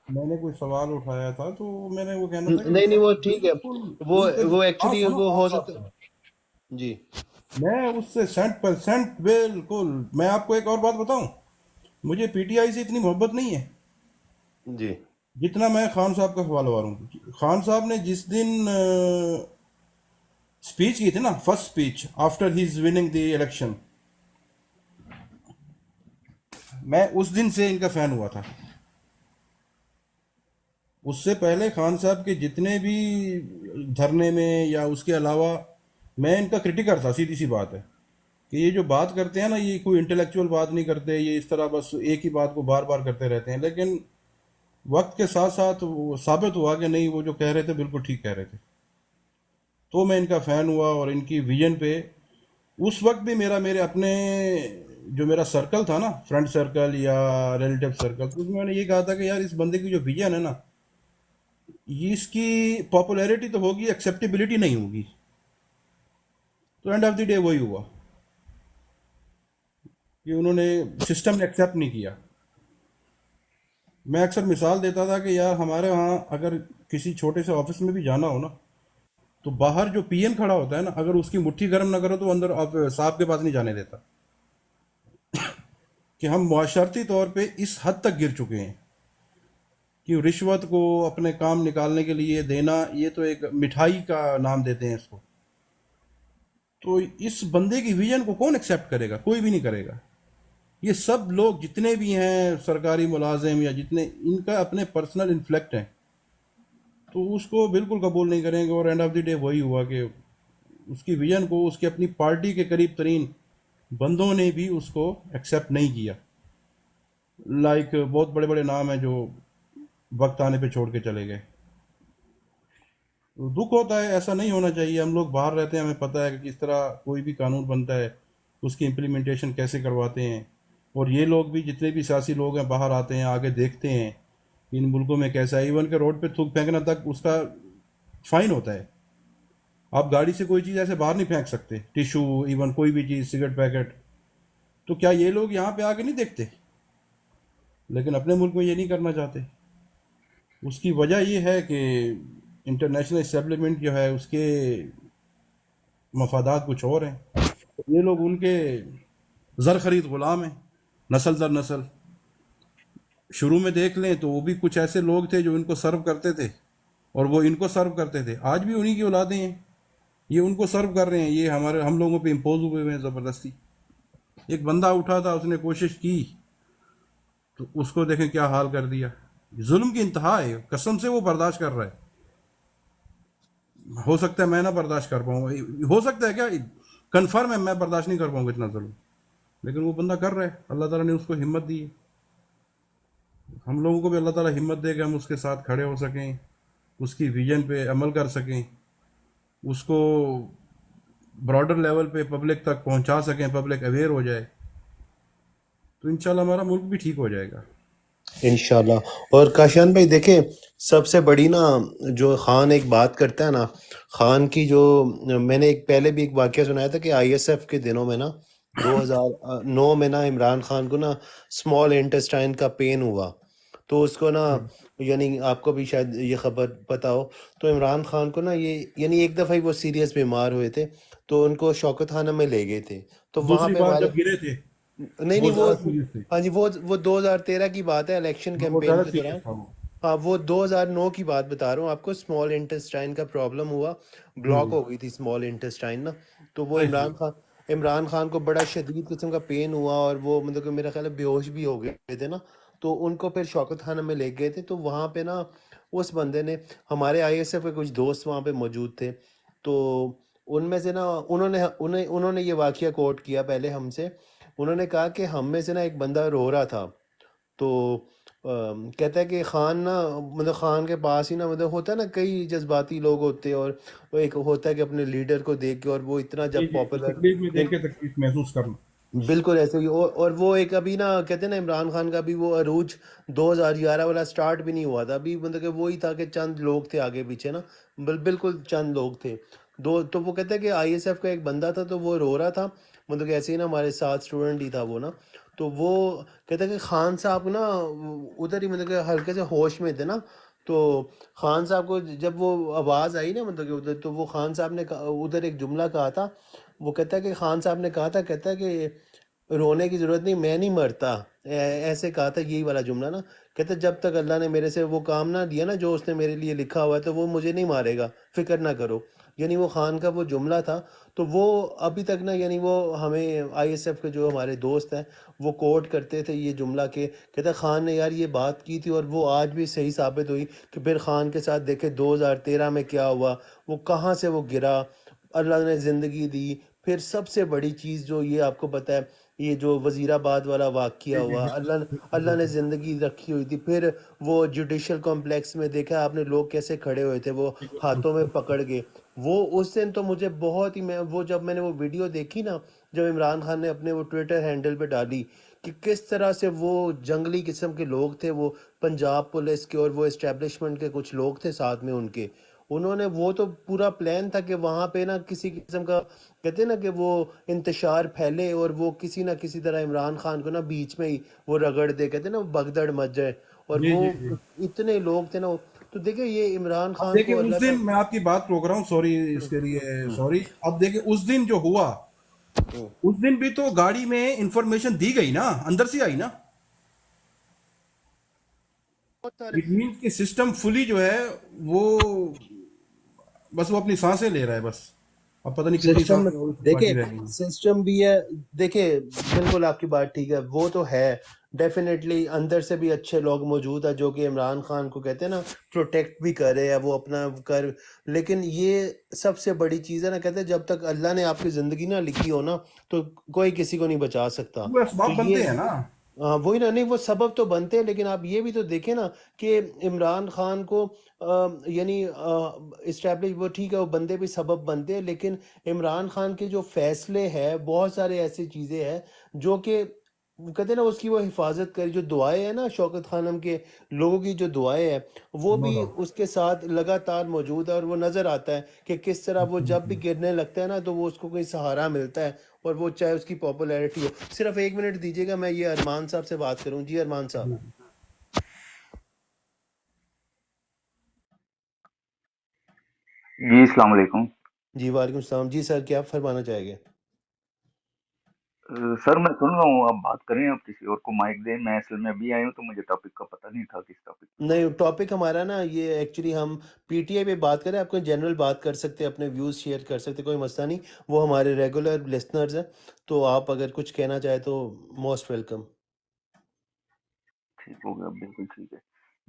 میں نے کوئی سوال اٹھایا تھا، تو میں نے وہ کہنا تھا کہ نہیں نہیں وہ ٹھیک ہے، بالکل وہ بالکل وہ خاص ایکچولی ہے نا وہ خان ہو صاحب سکتا. کا. جی میں اس سے 100% بالکل. میں آپ کو ایک اور بات بتاؤں، مجھے پی ٹی آئی سے اتنی محبت نہیں ہے جی جتنا میں خان صاحب کا حوالہ ہوں. خان صاحب نے جس دن اسپیچ کی تھی نا، first speech after has winning the election, میں اس دن سے ان کا فین ہوا تھا. اس سے پہلے خان صاحب کے جتنے بھی دھرنے میں یا اس کے علاوہ میں ان کا کرٹیکر تھا. سیدھی سی بات ہے کہ یہ جو بات کرتے ہیں نا، یہ کوئی انٹلیکچوئل بات نہیں کرتے، یہ اس طرح بس ایک ہی بات کو بار بار کرتے رہتے ہیں. لیکن وقت کے ساتھ ساتھ وہ ثابت ہوا کہ نہیں، وہ جو کہہ رہے تھے بالکل ٹھیک کہہ رہے تھے. تو میں ان کا فین ہوا اور ان کی ویژن پہ اس وقت بھی میرے اپنے جو میرا سرکل تھا نا، فرینڈ سرکل یا ریلیٹیو سرکل، تو اس میں نے یہ کہا تھا کہ یار اس بندے کی جو ویژن ہے نا، یہ اس کی پاپولیرٹی تو ہوگی، ایکسیپٹیبلٹی نہیں ہوگی. تو اینڈ آف دی ڈے وہی ہوا کہ انہوں نے سسٹم نے ایکسیپٹ نہیں کیا. میں اکثر مثال دیتا تھا کہ یار ہمارے وہاں اگر کسی چھوٹے سے آفس میں بھی جانا ہو نا، تو باہر جو پی ایم کھڑا ہوتا ہے نا، اگر اس کی مٹھی گرم نہ کرو تو اندر صاحب کے پاس نہیں جانے دیتا. کہ ہم معاشرتی طور پہ اس حد تک گر چکے ہیں کہ رشوت کو اپنے کام نکالنے کے لیے دینا، یہ تو ایک مٹھائی کا نام دیتے ہیں اس کو. تو اس بندے کی ویژن کو کون ایکسیپٹ کرے گا؟ کوئی بھی نہیں کرے گا. یہ سب لوگ جتنے بھی ہیں سرکاری ملازم یا جتنے، ان کا اپنے پرسنل انفلیکٹ ہیں، تو اس کو بالکل قبول نہیں کریں گے. اور اینڈ آف دی ڈے وہی ہوا کہ اس کی ویژن کو اس کی اپنی پارٹی کے قریب ترین بندوں نے بھی اس کو ایکسیپٹ نہیں کیا. لائک بہت بڑے بڑے نام ہیں جو وقت آنے پہ چھوڑ کے چلے گئے. دکھ ہوتا ہے، ایسا نہیں ہونا چاہیے. ہم لوگ باہر رہتے ہیں، ہمیں پتہ ہے کہ کس طرح کوئی بھی قانون بنتا ہے، اس کی امپلیمنٹیشن کیسے کرواتے ہیں. اور یہ لوگ بھی، جتنے بھی سیاسی لوگ ہیں، باہر آتے ہیں، آگے دیکھتے ہیں ان ملکوں میں کیسا ہے. ایون کہ روڈ پہ تھوک پھینکنا تک اس کا فائن ہوتا ہے. آپ گاڑی سے کوئی چیز ایسے باہر نہیں پھینک سکتے، ٹیشو، ایون کوئی بھی چیز، سگریٹ پیکٹ. تو کیا یہ لوگ یہاں پہ آ کے نہیں دیکھتے؟ لیکن اپنے ملک میں یہ نہیں کرنا چاہتے. اس کی وجہ یہ ہے کہ انٹرنیشنل اسٹیبلشمنٹ جو ہے اس کے مفادات کچھ اور ہیں. یہ لوگ ان کے زر خرید غلام ہیں، نسل در نسل. شروع میں دیکھ لیں تو وہ بھی کچھ ایسے لوگ تھے جو ان کو سرو کرتے تھے اور وہ ان کو سرو کرتے تھے. آج بھی انہی کی اولادیں ہیں، یہ ان کو سرو کر رہے ہیں. یہ ہم لوگوں پہ امپوز ہوئے ہیں زبردستی. ایک بندہ اٹھا تھا، اس نے کوشش کی تو اس کو دیکھیں کیا حال کر دیا. ظلم کی انتہا ہے، قسم سے وہ برداشت کر رہا ہے. ہو سکتا ہے میں نہ برداشت کر پاؤں، ہو سکتا ہے کیا کنفرم ہے میں برداشت نہیں کر پاؤں گا اتنا ظلم، لیکن وہ بندہ کر رہا ہے. اللہ تعالیٰ نے اس کو ہمت دی ہے. ہم لوگوں کو بھی اللہ تعالیٰ ہمت دے کہ ہم اس کے ساتھ کھڑے ہو سکیں، اس کی ویژن پہ عمل کر سکیں، اس کو براڈر لیول پہ پبلک تک پہنچا سکیں، پبلک اویئر ہو جائے. تو انشاءاللہ ہمارا ملک بھی ٹھیک ہو جائے گا. انشاءاللہ. اور کاشان بھائی دیکھیں، سب سے بڑی نا جو خان ایک بات کرتا ہے نا، خان کی جو میں نے پہلے بھی ایک واقعہ سنایا تھا کہ آئی ایس ایف کے دنوں میں نا 2009 میں نا عمران خان کو نا اسمال انٹسٹائن کا پین ہوا. تو اس کو نا یعنی آپ کو بھی شاید یہ خبر پتا ہو، تو عمران خان کو نا یہ یعنی ایک دفعہ ہی وہ سیریس بیمار ہوئے تھے، تو ان کو شوکت خانہ میں لے گئے تھے. تو وہاں دوسری پہ بار ہمارے جب گرے تھے نہیں وہ وہ زیادہ سیریس تھے، ہاں جی وہ 2013 کی بات ہے، الیکشن وہ کیمپین زیادہ کے دوران. سیریس تھا وہ. ہاں وہ 2009 کی بات بتا رہا ہوں آپ کو. اسمال انٹسٹائن کا پرابلم ہوا، بلاک ہو گئی تھی اسمال انٹسٹائن نا. تو وہ عمران خان کو بڑا شدید قسم کا پین ہوا، اور وہ مطلب کہ میرا خیال ہے بے ہوش بھی ہو گئے تھے نا. تو ان کو پھر شوکت خانہ میں لے گئے تھے. تو وہاں پہ نا اس بندے نے، ہمارے آئی ایس ایف کے کچھ دوست وہاں پہ موجود تھے، تو ان میں سے نا انہوں نے یہ واقعہ کوٹ کیا پہلے ہم سے. انہوں نے کہا کہ ہم میں سے نا ایک بندہ رو رہا تھا، تو کہتا ہے کہ خان نا مطلب خان کے پاس ہی نا مطلب ہوتا ہے نا، کئی جذباتی لوگ ہوتے ہیں، اور وہ ایک ہوتا ہے کہ اپنے لیڈر کو دیکھ کے، اور وہ اتنا جی جب جی، پاپولر، تکلیف میں دیکھ کے تکلیف محسوس کرنا. بالکل ایسے ہی. اور وہ ایک ابھی نا کہتے ہیں نا عمران خان کا بھی وہ عروج 2011 والا سٹارٹ بھی نہیں ہوا تھا ابھی، مطلب کہ وہی تھا کہ چند لوگ تھے آگے پیچھے نا، بالکل چند لوگ تھے. تو وہ کہتے ہیں کہ آئی ایس ایف کا ایک بندہ تھا، تو وہ رو رہا تھا، مطلب کہ ایسے ہی نا ہمارے ساتھ اسٹوڈنٹ ہی تھا وہ نا. تو وہ کہتا ہے کہ خان صاحب نا ادھر ہی مطلب کہ ہلکے سے ہوش میں تھے نا. تو خان صاحب کو جب وہ آواز آئی نا مطلب کہ ادھر، تو وہ خان صاحب نے ادھر ایک جملہ کہا تھا. وہ کہتا ہے کہ خان صاحب نے کہا تھا، کہتا ہے کہ رونے کی ضرورت نہیں، میں نہیں مرتا، ایسے کہا تھا یہی والا جملہ نا. کہتا ہے جب تک اللہ نے میرے سے وہ کام نہ دیا نا جو اس نے میرے لیے لکھا ہوا ہے، تو وہ مجھے نہیں مارے گا، فکر نہ کرو. یعنی وہ خان کا وہ جملہ تھا. تو وہ ابھی تک نا یعنی وہ ہمیں آئی ایس ایف کے جو ہمارے دوست ہیں وہ کوٹ کرتے تھے یہ جملہ، کہ کہتا ہے خان نے یار یہ بات کی تھی، اور وہ آج بھی صحیح ثابت ہوئی. کہ پھر خان کے ساتھ دیکھے 2013 میں کیا ہوا، وہ کہاں سے وہ گرا، اللہ نے زندگی دی. پھر سب سے بڑی چیز جو یہ آپ کو پتہ ہے، یہ جو وزیر آباد والا واقعہ ہوا، اللہ نے زندگی رکھی ہوئی تھی. پھر وہ جوڈیشل کمپلیکس میں دیکھا آپ نے لوگ کیسے کھڑے ہوئے تھے، وہ ہاتھوں میں پکڑ کے. وہ اس دن تو مجھے بہت ہی، جب میں نے وہ ویڈیو دیکھی نا، جب عمران خان نے اپنے وہ ٹویٹر ہینڈل پہ ڈالی کہ کس طرح سے وہ جنگلی قسم کے لوگ تھے، وہ پنجاب پولیس کے اور وہ اسٹیبلشمنٹ کے کچھ لوگ تھے ساتھ میں ان کے، انہوں نے، وہ تو پورا پلان تھا کہ وہاں پہ نا کسی قسم کا، کہتے ہیں نا کہ وہ انتشار پھیلے اور وہ کسی نہ کسی طرح عمران خان کو نا بیچ میں ہی وہ رگڑ دے، کہتے ہیں نا بگدڑ مچ جائے. اور جی وہ جی جی. اتنے لوگ تھے نا. تو دیکھیں یہ عمران اب خان دیکھیں کو اس اللہ دن، میں آپ کی بات روک رہا ہوں، سوری اس کے لیے، سوری. اب دیکھیں اس دن جو ہوا، اس دن بھی تو گاڑی میں انفارمیشن دی گئی نا، اندر سے آئی نا. اٹ مینس کہ سسٹم فلی جو ہے وہ، بس وہ اپنی سانسیں لے رہا ہے بس. اب پتہ نہیں کتنی سسٹم، سانسیں اور اس کو دیکھیں باقی رہ گئی ہیں. سسٹم بھی ہے. دیکھیں بالکل آپ کی بات ٹھیک ہے، وہ تو ہے ڈیفینیٹلی. اندر سے بھی اچھے لوگ موجود ہیں جو کہ عمران خان کو کہتے ہیں نا پروٹیکٹ بھی کر رہے ہیں، وہ اپنا کر. لیکن یہ سب سے بڑی چیز ہے نا، کہتے ہیں جب تک اللہ نے آپ کی زندگی نہ لکھی ہو نا تو کوئی کسی کو نہیں بچا سکتا. وہ تو اسباب یہ بنتے ہیں نا. وہی نا، نہیں وہ سبب تو بنتے ہیں، لیکن آپ یہ بھی تو دیکھیں نا کہ عمران خان کو یعنی اسٹیبلش، وہ ٹھیک ہے وہ بندے بھی سبب بنتے ہیں، لیکن عمران خان کے جو فیصلے ہیں، بہت سارے ایسی چیزیں ہیں جو کہ کہتے ہیں نا اس کی وہ حفاظت کری. جو دعائیں ہیں نا شوکت خانم کے لوگوں کی، جو دعائیں ہیں وہ نو بھی ڈاؤٹ. اس کے ساتھ لگاتار موجود ہے. اور وہ نظر آتا ہے کہ کس طرح وہ جب بھی گرنے لگتا ہے نا تو وہ اس کو کوئی سہارا ملتا ہے، اور وہ چاہے اس کی پاپولیرٹی ہو. صرف ایک منٹ دیجیے گا، میں یہ ارمان صاحب سے بات کروں. جی ارمان صاحب. جی السلام علیکم. جی وعلیکم السلام. جی سر، کیا فرمانا چاہیں گے؟ سر میں سن رہا ہوں، آپ بات کریں، آپ کسی اور کو مائک دیں. میں اصل میں ابھی آیا ہوں تو مجھے ٹاپک کا پتہ نہیں تھا کس ٹاپک پہ نہیں، بات ہو رہی ہے. ٹاپک ہمارا نا یہ ایکچولی ہم پی ٹی آئی پہ بات کریں. آپ کوئی جنرل بات کر سکتے ہیں، اپنے ویوز شیئر کر سکتے، کوئی مسئلہ نہیں. وہ ہمارے ریگولر لسنرز ہیں، تو آپ اگر کچھ کہنا چاہیں تو موسٹ ویلکم. ٹھیک ہو گیا، بالکل ٹھیک ہے.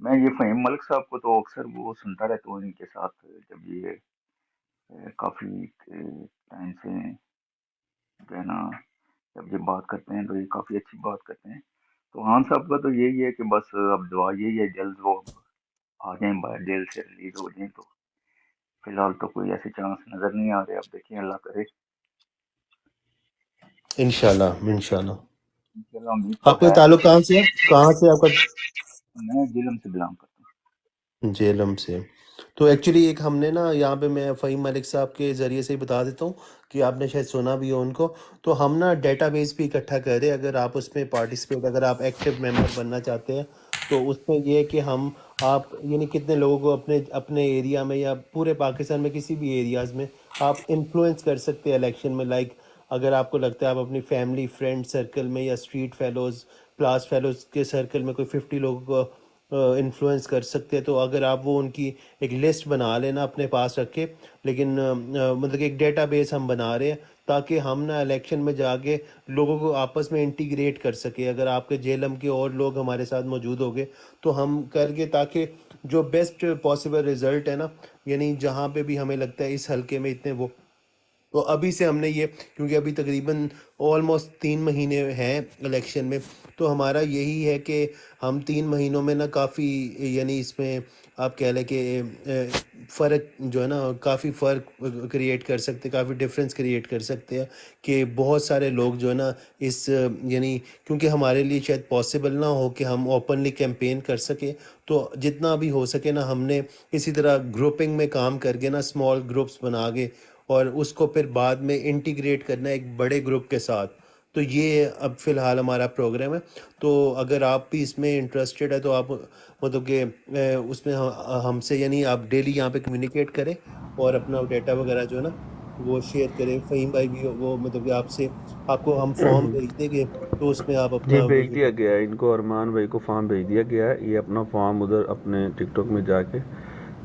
میں یہ فہیم ملک صاحب کو تو اکثر وہ سنتا رہتا ہوں ان کے ساتھ، جب یہ کافی ٹائم سے جو ہے نا جب یہ بات کرتے ہیں تو یہ کافی اچھی بات کرتے ہیں. تو خان صاحب کا تو یہی ہے کہ بس اب دعا یہی ہے جلد وہ آ جائیں، باہر جیل سے ریلیز ہو جائیں. تو فی الحال تو کوئی ایسے چانس نظر نہیں آ رہے. اب دیکھیں اللہ کرے. انشاءاللہ انشاءاللہ. انشاءاللہ امید تو آپ کا ہے. تعلق کہاں سے ہے؟ کہاں سے آپ کا؟ میں جلم سے بلانگ کرتا ہوں. جیلم سے. تو ایکچولی ایک ہم نے نا یہاں پہ، میں فہیم ملک صاحب کے ذریعے سے ہی بتا دیتا ہوں کہ آپ نے شاید سنا بھی ہو ان کو. تو ہم نا ڈیٹا بیس بھی اکٹھا کر رہے ہیں. اگر آپ اس میں پارٹیسپیٹ، اگر آپ ایکٹیو ممبر بننا چاہتے ہیں تو اس میں یہ ہے کہ ہم، آپ یعنی کتنے لوگوں کو اپنے ایریا میں یا پورے پاکستان میں کسی بھی ایریاز میں آپ انفلوئنس کر سکتے ہیں الیکشن میں. لائک اگر آپ کو لگتا ہے آپ اپنی فیملی فرینڈ سرکل میں یا اسٹریٹ فیلوز، کلاس فیلوز کے سرکل میں کوئی 50 لوگوں کو انفلوئنس کر سکتے ہیں، تو اگر آپ وہ ان کی ایک لسٹ بنا لینا اپنے پاس رکھ کے. لیکن مطلب کہ ایک ڈیٹا بیس ہم بنا رہے ہیں تاکہ ہم نا الیکشن میں جا کے لوگوں کو آپس میں انٹیگریٹ کر سکے. اگر آپ کے جیلم کے اور لوگ ہمارے ساتھ موجود ہو گئے تو ہم کر کے، تاکہ جو بیسٹ پاسبل رزلٹ ہے نا، یعنی جہاں پہ بھی ہمیں لگتا ہے اس حلقے میں اتنے وہ، تو ابھی سے ہم نے یہ، کیونکہ ابھی تقریباً آلموسٹ 3 مہینے ہیں الیکشن میں، تو ہمارا یہی ہے کہ ہم 3 مہینوں میں نا کافی، یعنی اس میں آپ کہہ لیں کہ فرق جو ہے نا، کافی فرق کریٹ کر سکتے، کافی ڈفرینس کریٹ کر سکتے ہیں. کہ بہت سارے لوگ جو ہے نا اس، یعنی کیونکہ ہمارے لیے شاید پاسبل نہ ہو کہ ہم اوپنلی کیمپین کر سکیں، تو جتنا بھی ہو سکے نا ہم نے اسی طرح گروپنگ میں کام کر کے نا، اسمال گروپس بنا کے، اور اس کو پھر بعد میں انٹیگریٹ کرنا ایک بڑے گروپ کے ساتھ. تو یہ اب فی الحال ہمارا پروگرام ہے. تو اگر آپ بھی اس میں انٹرسٹڈ ہے تو آپ مطلب کہ اس میں ہم سے، یعنی آپ ڈیلی یہاں پہ کمیونیکیٹ کریں اور اپنا ڈیٹا وغیرہ جو ہے نا وہ شیئر کریں. فہیم بھائی بھی وہ مطلب کہ آپ کو ہم فارم بھیج دیں گے، تو اس میں آپ جی اپنا وہ بھیج دیا گیا ہے ان کو، ارمان بھائی کو فارم بھیج دیا گیا ہے. یہ اپنا فارم ادھر اپنے ٹک ٹاک میں جا کے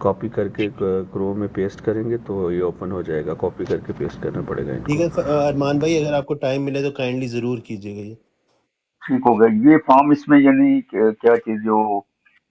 کاپی کر کے کرو میں پیسٹ کریں گے تو یہ اوپن ہو جائے گا. کاپی کر کے پیسٹ کرنا پڑے گا ان ٹھیک کو. ہے. ارمان بھائی اگر آپ کو ٹائم ملے تو کائنڈلی ضرور کیجیے گا یہ. ٹھیک ہو گیا. یہ فارم اس میں یعنی کیا چیز جو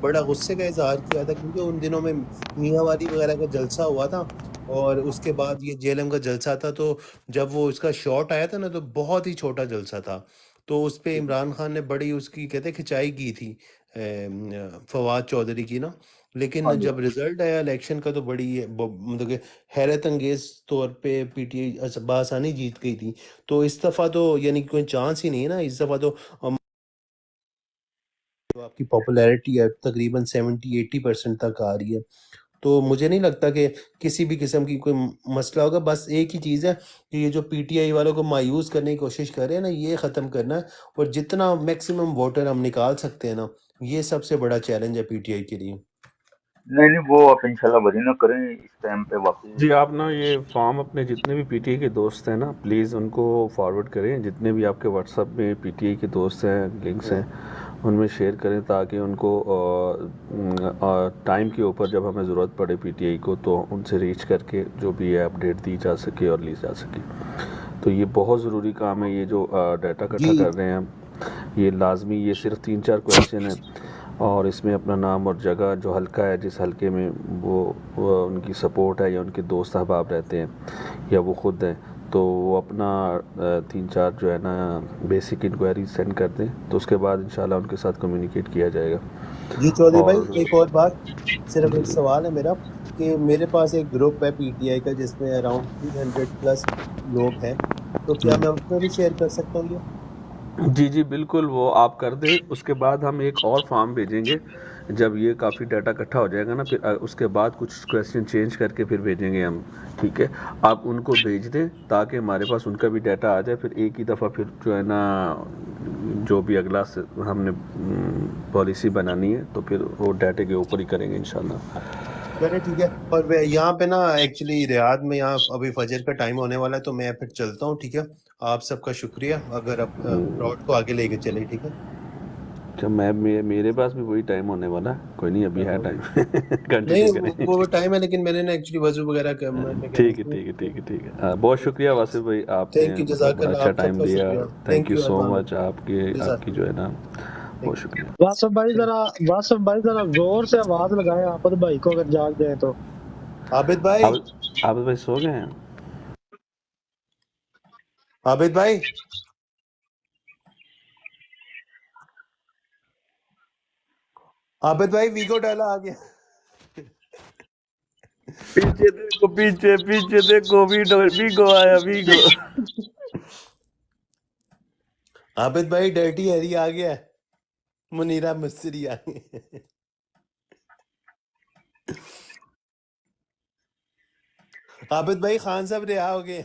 بڑا غصے کا اظہار کیا تھا کیونکہ ان دنوں میں میاں والی وغیرہ کا جلسہ ہوا تھا اور اس کے بعد یہ جیلم کا جلسہ تھا، تو جب وہ اس کا شاٹ آیا تھا نا تو بہت ہی چھوٹا جلسہ تھا، تو اس پہ عمران خان نے بڑی اس کی کہتے کھچائی کی تھی فواد چودھری کی نا، لیکن جب رزلٹ آیا الیکشن کا تو بڑی مطلب کہ حیرت انگیز طور پہ پی ٹی آئی بآسانی جیت گئی تھی. تو اس دفعہ تو یعنی کوئی چانس ہی نہیں ہے نا، اس دفعہ تو جو آپ کی پاپولیرٹی ہے تقریباً 70-80% تک آ رہی ہے. تو مجھے نہیں لگتا کہ کسی بھی قسم کی کوئی مسئلہ ہوگا. بس ایک ہی چیز ہے کہ یہ جو پی ٹی آئی والوں کو مایوس کرنے کی کوشش کر رہے ہیں نا، یہ ختم کرنا ہے، اور جتنا میکسیمم ووٹر ہم نکال سکتے ہیں نا، یہ سب سے بڑا چیلنج ہے پی ٹی آئی کے لیے. نہیں وہ آپ انشاءاللہ وری نہ کریں اس ٹائم پہ واقعی. جی آپ نا یہ فارم اپنے جتنے بھی پی ٹی آئی کے دوست ہیں نا پلیز ان کو فارورڈ کریں، جتنے بھی آپ کے واٹس ایپ میں پی ٹی آئی کے دوست ہیں لنکس ہیں ان میں شیئر کریں تاکہ ان کو ٹائم کے اوپر جب ہمیں ضرورت پڑے پی ٹی آئی کو تو ان سے ریچ کر کے جو بھی ہے اپڈیٹ دی جا سکے اور لی جا سکے. تو یہ بہت ضروری کام ہے، یہ جو ڈیٹا اکٹھا کر رہے ہیں ہم، یہ لازمی، یہ صرف 3-4 کویشچن ہیں اور اس میں اپنا نام اور جگہ جو حلقہ ہے جس حلقے میں وہ ان کی سپورٹ ہے یا ان کے دوست احباب رہتے ہیں یا وہ خود ہیں، تو وہ اپنا 3-4 جو ہے نا بیسک انکوائری سینڈ کر دیں تو اس کے بعد انشاءاللہ ان کے ساتھ کمیونیکیٹ کیا جائے گا. جی چودھری بھائی اور ایک اور بات، صرف ایک سوال ہے میرا کہ میرے پاس ایک گروپ ہے پی ٹی آئی کا جس میں اراؤنڈ 300+ لوگ ہیں، تو کیا میں اس میں بھی شیئر کر سکتا ہوں یہ؟ جی بالکل، وہ آپ کر دیں. اس کے بعد ہم ایک اور فارم بھیجیں گے جب یہ کافی ڈیٹا اکٹھا ہو جائے گا نا، پھر اس کے بعد کچھ کویشچن چینج کر کے پھر بھیجیں گے ہم. ٹھیک ہے، آپ ان کو بھیج دیں تاکہ ہمارے پاس ان کا بھی ڈیٹا آ جائے، پھر ایک ہی دفعہ پھر جو ہے نا جو بھی اگلا ہم نے پالیسی بنانی ہے تو پھر وہ ڈیٹا کے اوپر ہی کریں گے انشاءاللہ. چلے ٹھیک ہے. اور یہاں پہ نا ایکچولی ریاض میں یہاں ابھی فجر کا ٹائم ہونے والا ہے تو میں پھر چلتا ہوں. ٹھیک ہے، آپ سب کا شکریہ، اگر آپ پلاٹ کو آگے لے کے چلے. ٹھیک ہے، اچھا میرے پاس بھی وہی ٹائم ہونے والا ہے، کوئی نہیں ابھی ہے ٹائم کنٹینیو کریں. نہیں وہ ٹائم ہے لیکن میں نے نا ایکچولی وضو وغیرہ ٹھیک ہے. بہت شکریہ واسف بھائی، آپ نے تھینک یو، مطلب جزاک بڑا اللہ، اچھا آپ سب ٹائم کا دیا. شکریہ. تھینک یو سو ارمان مچ، آپ کی جو ہے نا بہت شکریہ. واصف بھائی ذرا زور سے آواز لگائیں عابد بھائی کو اگر جاگ جائیں تو. عابد بھائی، عابد بھائی سو گئے ہیں؟ عابد بھائی، عابد بھائی ویگو ڈالا آ گیا. پیچھے دیکھو ویگو آیا ویگو. عابد بھائی ڈرٹی ہیری آ گیا، منیرہ مستری آ گئی. عابد بھائی خان صاحب رہا ہو گئے.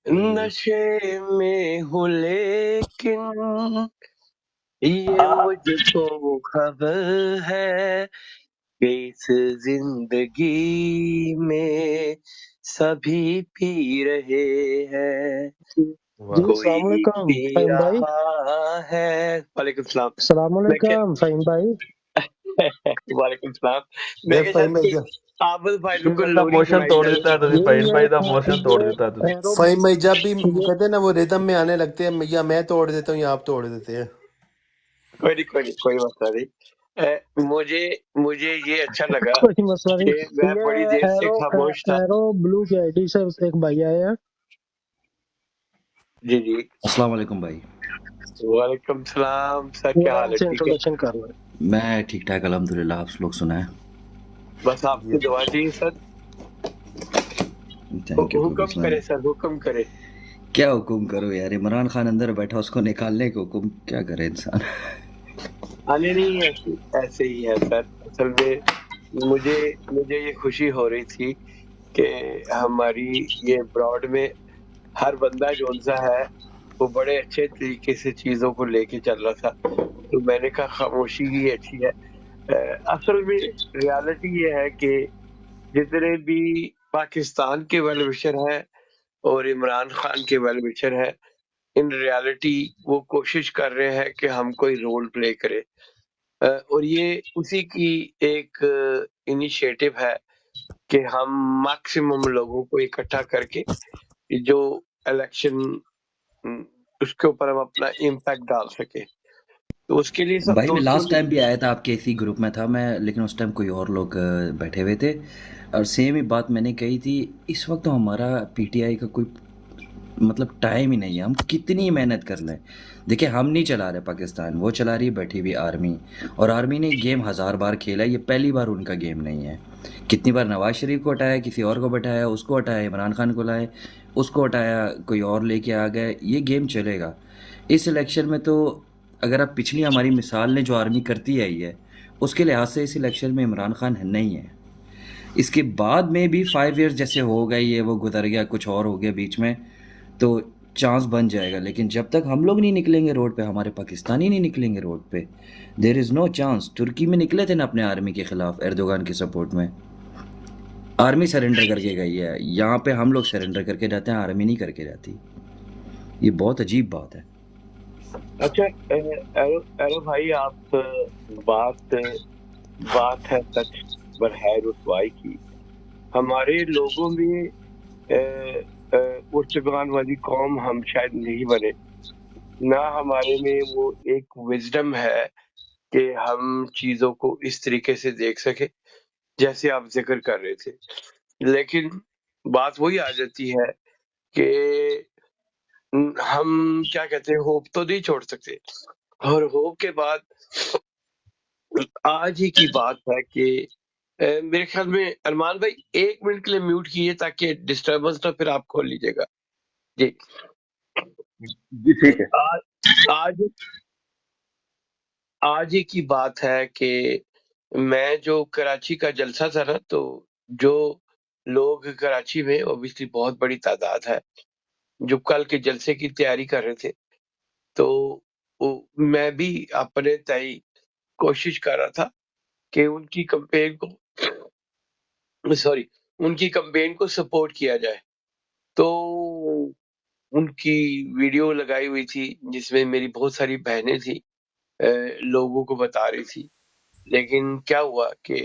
نشے میں ہوں لیکن یہ مجھ کو خبر ہے کہ اس زندگی میں سبھی پی رہے ہیں، جی السلام کوئی علیکم پی فہیم بھائی. رہا ہے. وعلیکم السلام. السلام میں علیکم فہیم بھائی. وعلیکم السلام. میں کہ فہیم بھائی عابد بھائی یہ کو بندہ لوری موشن سنائی توڑ جاتی. دیتا ہے تو فہیم بھائی دا موشن توڑ دیتا ہے تو. فہیم بھائی جب بھی کہتے ہیں نا وہ ریدم میں آنے لگتے ہیں، یا میں توڑ دیتا ہوں یا آپ توڑ دیتے ہیں. کوئی مسئلہ نہیں. مجھے یہ اچھا لگا کوئی مسئلہ کہ نہیں. میں بڑی یہ دیر سے خاموش تھا. ایرو بلو کی آئی ڈی سے ایک بھائی آئے ہیں. جی السلام علیکم بھائی. وعلیکم السلام سر، وہ کیا حال آرام ہے؟ سے ٹھیک ہے، انٹروڈکشن کر رہے ہیں. میں ٹھیک ٹھاک الحمدللہ، آپ لوگ سنائیں. بس آپ کی دعا چاہیے سر. تھینک یو حکم کرے سر، حکم کرے. کیا حکم کرو یار، عمران خان اندر بیٹھا اس کو نکالنے کا حکم کیا کرے انسان. آنے نہیں ایسے ہی ہے سر. اصل میں مجھے یہ خوشی ہو رہی تھی کہ ہماری یہ براڈ میں ہر بندہ جو سا ہے وہ بڑے اچھے طریقے سے چیزوں کو لے کے چل رہا تھا، تو میں نے کہا خاموشی ہی اچھی ہے. اصل میں ریالٹی یہ ہے کہ جتنے بھی پاکستان کے ویل وشر ہیں اور عمران خان کے ویل وشر ہیں، ان ریالٹی وہ کوشش کر رہے ہیں کہ ہم کوئی رول پلے کرے، اور یہ اسی کی ایک انیشیٹو ہے کہ ہم میکسیمم لوگوں کو اکٹھا کر کے جو الیکشن اس کے اوپر ہم اپنا امپیکٹ ڈال سکیں. تو اس کے لیے سب بھائی میں دوستوں لاسٹ نے ٹائم بھی آیا تھا آپ کے اسی گروپ میں تھا میں، لیکن اس ٹائم کوئی اور لوگ بیٹھے ہوئے تھے، اور سیم ہی بات میں نے کہی تھی، اس وقت تو ہمارا پی ٹی آئی کا کوئی مطلب ٹائم ہی نہیں ہے، ہم کتنی محنت کر لیں. دیکھیں ہم نہیں چلا رہے پاکستان، وہ چلا رہی ہے بیٹھی ہوئی آرمی، اور آرمی نے گیم 1000 بار کھیلا ہے، یہ پہلی بار ان کا گیم نہیں ہے. کتنی بار نواز شریف کو ہٹایا، کسی اور کو بٹھایا، اس کو ہٹایا، عمران خان کو لائے، اس کو ہٹایا، کوئی اور لے کے آ گئے، یہ گیم چلے گا. اس الیکشن میں تو اگر آپ پچھلی ہماری مثال نے جو آرمی کرتی آئی ہے اس کے لحاظ سے اس الیکشن میں عمران خان نہیں ہے. اس کے بعد میں بھی 5 ایئرز جیسے ہو گئے، یہ وہ گزر گیا، کچھ اور ہو گیا بیچ میں، تو چانس بن جائے گا. لیکن جب تک ہم لوگ نہیں نکلیں گے روڈ پہ، ہمارے پاکستانی نہیں نکلیں گے روڈ پہ، دیر از نو چانس. ترکی میں نکلے تھے نا اپنے آرمی کے خلاف ایردوغان کی سپورٹ میں، آرمی سرنڈر کر کے گئی ہے. یہاں پہ ہم لوگ سرنڈر کر کے جاتے ہیں، آرمی نہیں کر کے جاتی. یہ بہت عجیب بات ہے. اچھا ایرو بھائی، آپ بات بات ہے سچ پر ہے رسوائی کی. ہمارے لوگوں میں پرتگال والی قوم ہم شاید نہیں بنے، نہ ہمارے میں وہ ایک وزڈم ہے کہ ہم چیزوں کو اس طریقے سے دیکھ سکے جیسے آپ ذکر کر رہے تھے. لیکن بات وہی آ جاتی ہے کہ ہم کیا کہتے ہیں، ہوپ تو نہیں چھوڑ سکتے. اور ہوپ کے بعد آج ہی کی بات ہے کہ میرے خیال میں ارمان بھائی 1 منٹ کے لیے میوٹ کیجیے تاکہ ڈسٹربنس نہ، پھر آپ کھول لیجیے گا. جی جی ٹھیک ہے. آج آج ہی کی بات ہے کہ میں جو کراچی کا جلسہ تھا نا، تو جو لوگ کراچی میں اوبیسلی بہت بڑی تعداد ہے جو کل کے جلسے کی تیاری کر رہے تھے، تو میں بھی اپنے تئی کوشش کر رہا تھا کہ ان کی کمپین کو سپورٹ کیا جائے. تو ان کی ویڈیو لگائی ہوئی تھی جس میں میری بہت ساری بہنیں تھیں، لوگوں کو بتا رہی تھی. لیکن کیا ہوا کہ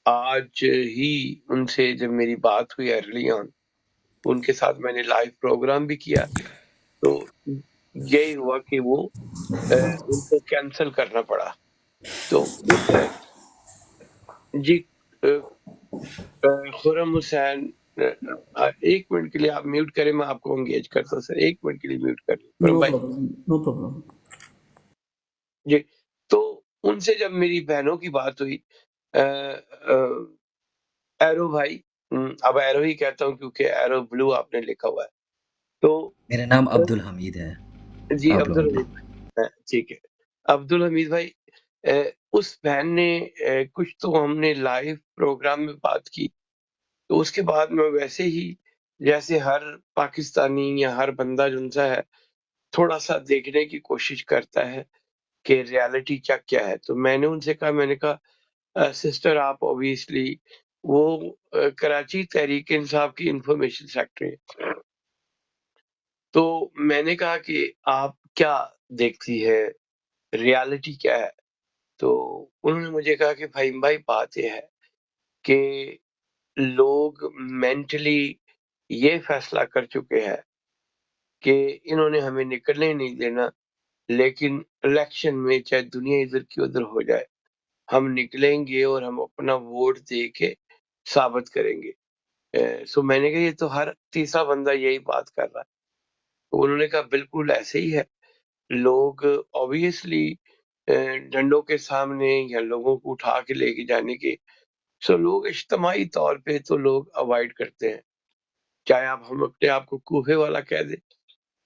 آج ہی ان سے جب میری بات ہوئی ارلی آن، ان کے ساتھ میں نے لائیو پروگرام بھی کیا، تو یہی ہوا کہ وہ ان کو کینسل کرنا پڑا. تو جی خرم حسین، 1 منٹ کے لیے آپ میوٹ کریں، میں آپ کو انگیج کرتا ہوں سر. 1 منٹ کے لیے میوٹ کر لیں خرم نو بھائی. Problem, no problem. جی تو ان سے جب میری بہنوں کی بات ہوئی، ایرو بھائی، اب ایرو ہی کہتا ہوں کیونکہ ایرو بلو آپ نے لکھا ہوا ہے. تو میرا نام عبد الحمید ہے، جی آپ عبد رونگ لیں. الحمید بھائی، ٹھیک ہے. عبد الحمید بھائی، اس بہن نے کچھ تو ہم نے لائیو پروگرام میں بات کی، تو اس کے بعد میں ویسے ہی جیسے ہر پاکستانی یا ہر بندہ جو سا ہے تھوڑا سا دیکھنے کی کوشش کرتا ہے کہ ریالٹی کیا ہے. تو میں نے ان سے کہا، میں نے کہا سسٹر آپ اوبیسلی وہ کراچی تحریک انصاف کی انفارمیشن سیکٹری ہے، تو میں نے کہا کہ آپ کیا دیکھتی ہے، ریالٹی کیا ہے. تو انہوں نے مجھے کہا کہ فہیم بھائی بات یہ ہے کہ لوگ مینٹلی یہ فیصلہ کر چکے ہیں کہ انہوں نے ہمیں نکلنے نہیں دینا، لیکن الیکشن میں چاہے دنیا ادھر کی ادھر ہو جائے ہم نکلیں گے اور ہم اپنا ووٹ دے کے ثابت کریں گے. سو میں نے کہا یہ تو ہر تیسرا بندہ یہی بات کر رہا ہے. تو انہوں نے کہا بالکل ایسے ہی ہے، لوگ obviously ڈنڈوں کے سامنے یا لوگوں کو اٹھا کے لے کے جانے کے، سو لوگ اجتماعی طور پہ تو لوگ اوائڈ کرتے ہیں، چاہے آپ ہم اپنے آپ کو کوفے والا کہہ دیں.